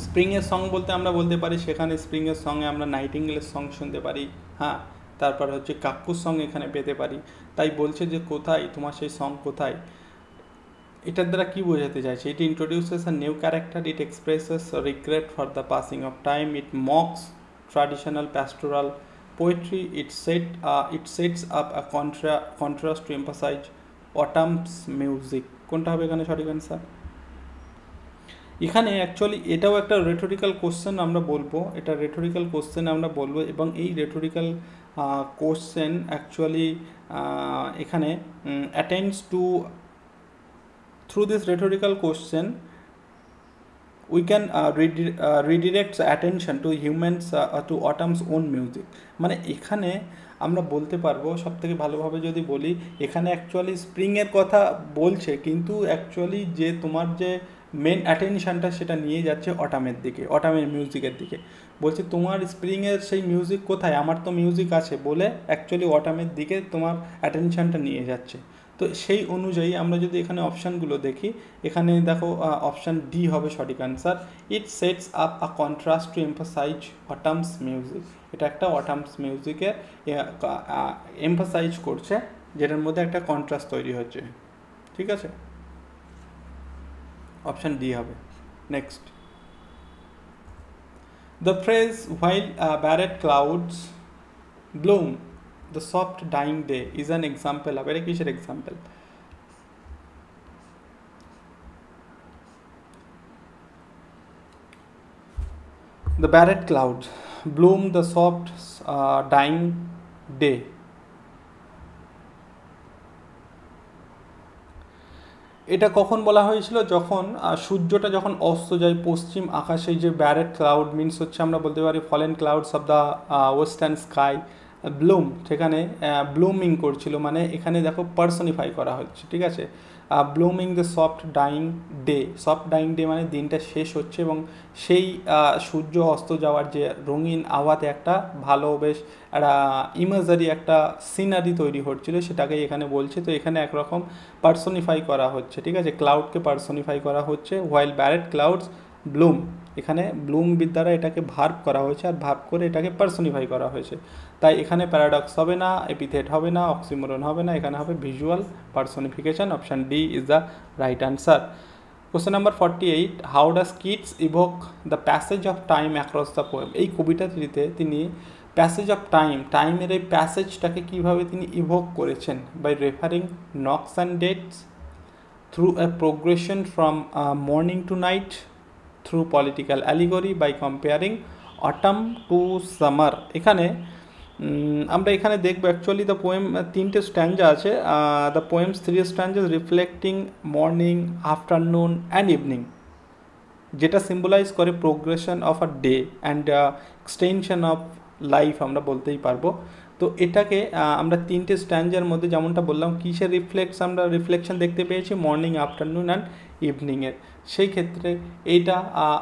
স্প্রিংয়ের সং বলতে আমরা বলতে পারি সেখানে স্প্রিংয়ের সঙ্গে আমরা নাইটিঙ্গেলের সং শুনতে পারি, হ্যাঁ। তারপর হচ্ছে কাক্কুর সং এখানে পেতে পারি। তাই বলছে যে কোথায় তোমার সেই সং কোথায়, এটার দ্বারা কি বোঝাতে চাইছে? It introduces a new character, it expresses regret for the passing of time, it mocks traditional pastoral poetry, it sets up a contrast to emphasise autumn's music. কোনটা হবে এখানে সঠিক অ্যান্সার? এখানে অ্যাকচুয়ালি এটাও একটা রেটোরিক্যাল কোশ্চেন আমরা বলবো, এটা রেটোরিক্যাল কোশ্চেন আমরা বলবো, এবং এই রেটোরিক্যাল কোশ্চেন অ্যাকচুয়ালি এখানে attends to through this rhetorical question we can redirect attention to humans to autumn's own music। মানে এখানে আমরা বলতে পারবো সব থেকে ভালোভাবে যদি বলি, এখানে অ্যাকচুয়ালি স্প্রিংয়ের কথা বলছে, কিন্তু অ্যাকচুয়ালি যে তোমার যে মেন অ্যাটেনশানটা সেটা নিয়ে যাচ্ছে অটামের দিকে, অটামের মিউজিকের দিকে। বলছে তোমার স্প্রিংয়ের সেই মিউজিক কোথায়, আমার তো মিউজিক আছে বলে অ্যাকচুয়ালি অটামের দিকে তোমার অ্যাটেনশানটা নিয়ে যাচ্ছে। তো সেই অনুযায়ী আমরা যদি এখানে অপশানগুলো দেখি, এখানে দেখো অপশান ডি হবে সঠিক answer. It sets up a contrast to emphasise autumn's music. এটা একটা অটামস মিউজিকে এম্পাসাইজ করছে, যেটার মধ্যে একটা কন্ট্রাস্ট তৈরি হচ্ছে, ঠিক আছে, অপশান ডি হবে। Next, the phrase while Barrett clouds Bloom the soft dying day is an example of, এটা কিসের example? the barred clouds bloom the soft dying day, এটা কখন বলা হয়েছিল? যখন সূর্যটা যখন অস্ত যায় পশ্চিম আকাশে, যে ব্যারেট ক্লাউড মিনস হচ্ছে আমরা বলতে পারি fallen clouds of the western sky bloom, সেখানে ব্লুমিং করছিল, মানে এখানে দেখো পার্সনিফাই করা হচ্ছে, ঠিক আছে। Blooming the soft dying day, soft dying day মানে দিনটা শেষ হচ্ছে, এবং সেই সূর্য অস্ত যাওয়ার যে রঙিন আবহাওয়াতে একটা ভালো বেশ একটা ইমেজারি একটা সিনারি তৈরি হচ্ছিলো, সেটাকেই এখানে বলছে। তো এখানে একরকম পার্সনিফাই করা হচ্ছে, ঠিক আছে, ক্লাউডকে পার্সনিফাই করা হচ্ছে। হোয়াইল ব্যারেট ক্লাউডস ব্লুম, এখানে ব্লুম দ্বারা এটাকে ভার্ব করা হয়েছে, আর ভার্ব করে এটাকে পার্সনিফাই করা হয়েছে। তাই এখানে প্যারাডক্স হবে না, এপিথেট হবে না, অক্সিমোরন হবে না, এখানে হবে visual personification. Option D is the right answer. Question number 48, how does Keats evoke the passage of time across the poem? এই কবিতাটিতে তিনি প্যাসেজ অফ টাইম, টাইমের এই প্যাসেজটাকে কীভাবে তিনি ইভোক করেছেন? By referring knocks and dates, through a progression from morning to night, through political allegory, by comparing autumn to summer. এখানে আমরা এখানে দেখবো অ্যাকচুয়ালি দ্য পোয়েম তিনটে স্ট্যান্জা আছে, the poem's 3 stanzas reflecting morning, afternoon and evening, যেটা symbolise করে progression of a day and extension of life আমরা বলতেই পারবো। তো এটাকে আমরা তিনটে স্ট্যান্জার মধ্যে যেমনটা বললাম কিসের আমরা রিফ্লেকশন দেখতে পেয়েছি, মর্নিং, আফটারনুন অ্যান্ড ইভিনিংয়ের। সেই ক্ষেত্রে এইটা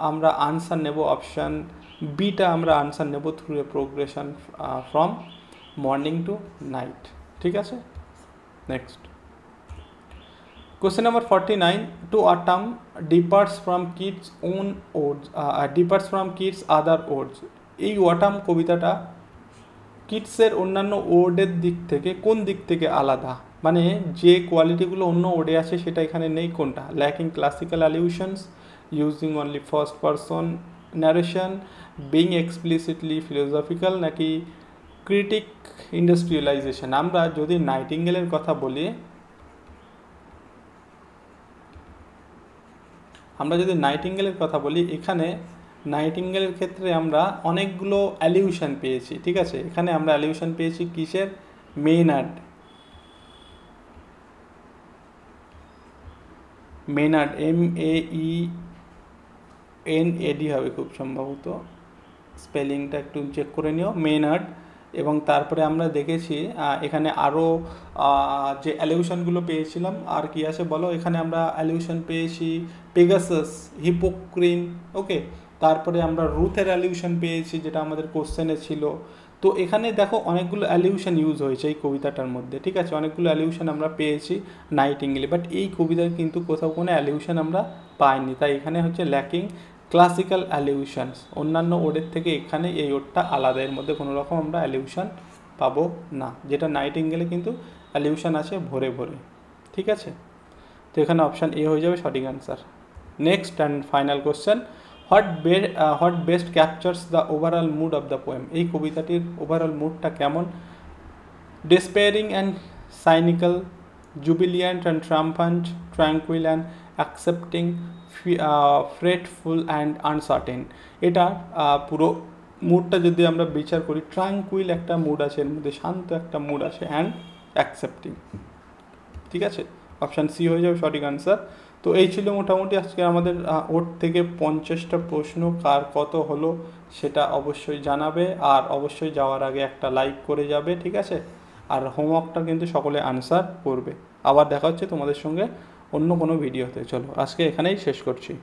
আমরা আনসার নেব অপশান বিটা আমরা আনসার নেব, through a progression from morning to night, ঠিক আছে। Next, question number 49, to autumn departs from Keats own odes, departs from Keats other odes. এই অটাম কবিতাটা কিডসের অন্যান্য ওডের দিক থেকে কোন দিক থেকে আলাদা? মানে যে কোয়ালিটিগুলো অন্য ওডে আছে সেটা এখানে নেই, কোনটা? Lacking classical allusions, using only first person narration, being explicitly philosophical, নাকি ক্রিটিক ইন্ডাস্ট্রিয়ালাইজেশন। আমরা যদি নাইটিঙ্গেলের কথা বলি, এখানে নাইটিঙ্গেলের ক্ষেত্রে আমরা অনেকগুলো অ্যালিউশন পেয়েছি, ঠিক আছে। এখানে আমরা অ্যালিউশন পেয়েছি কিসের? মেনার্ড, MEAENAD হবে খুব সম্ভবত, স্পেলিংটা একটু চেক করে নিও, মেনার্ড। এবং তারপরে আমরা দেখেছি এখানে আরও যে অ্যালিউশনগুলো পেয়েছিলাম, আর কি আছে বলো? এখানে আমরা অ্যালিউশন পেয়েছি পেগাসাস, হিপোক্রিন, ওকে। তারপরে আমরা রুথের অ্যালিউশন পেয়েছি, যেটা আমাদের কোশ্চেনে ছিল। তো এখানে দেখো অনেকগুলো অ্যালিউশন ইউজ হয়েছে এই কবিতাটার মধ্যে, ঠিক আছে, অনেকগুলো অ্যালিউশন আমরা পেয়েছি নাইটিঙ্গেলে, বাট এই কবিতার কিন্তু কোথাও কোনো অ্যালিউশন আমরা পাইনি। তাই এখানে হচ্ছে ল্যাকিং ক্লাসিক্যাল অ্যালিউশনস, অন্যান্য ওডের থেকে এখানে এই ওডটা আলাদা, এর মধ্যে কোনো রকম আমরা অ্যালিউশন পাবো না, যেটা নাইটিঙ্গেলে কিন্তু অ্যালিউশন আছে ভরে ভরে। ঠিক আছে, তো এখানে অপশান এ হয়ে যাবে সঠিক answer. Next and final question, what best captures the overall mood of the poem, এই কবিতাটির ওভারঅল মুডটা কেমন? Despairing and cynical, jubilant and triumphant, tranquil and accepting, fretful and uncertain। এটা পুরো মুডটা যদি আমরা বিচার করি, ট্রাঙ্কুইল একটা মুড আছে এর মধ্যে, শান্ত একটা মুড আছে, অ্যান্ড অ্যাকসেপ্টিং। ঠিক আছে, অপশান সি হয়ে যাবে সঠিক আনসার। তো এই ছিল মোটামুটি আজকে আমাদের ওর থেকে 50টা প্রশ্ন, কার কত হলো সেটা অবশ্যই জানাবে, আর অবশ্যই যাওয়ার আগে একটা লাইক করে যাবে। ঠিক আছে, আর হোমওয়ার্কটা কিন্তু সকলে আনসার করবে। আবার দেখা হচ্ছে তোমাদের সঙ্গে অন্য কোনো ভিডিওতে। চলো আজকে এখানেই শেষ করছি।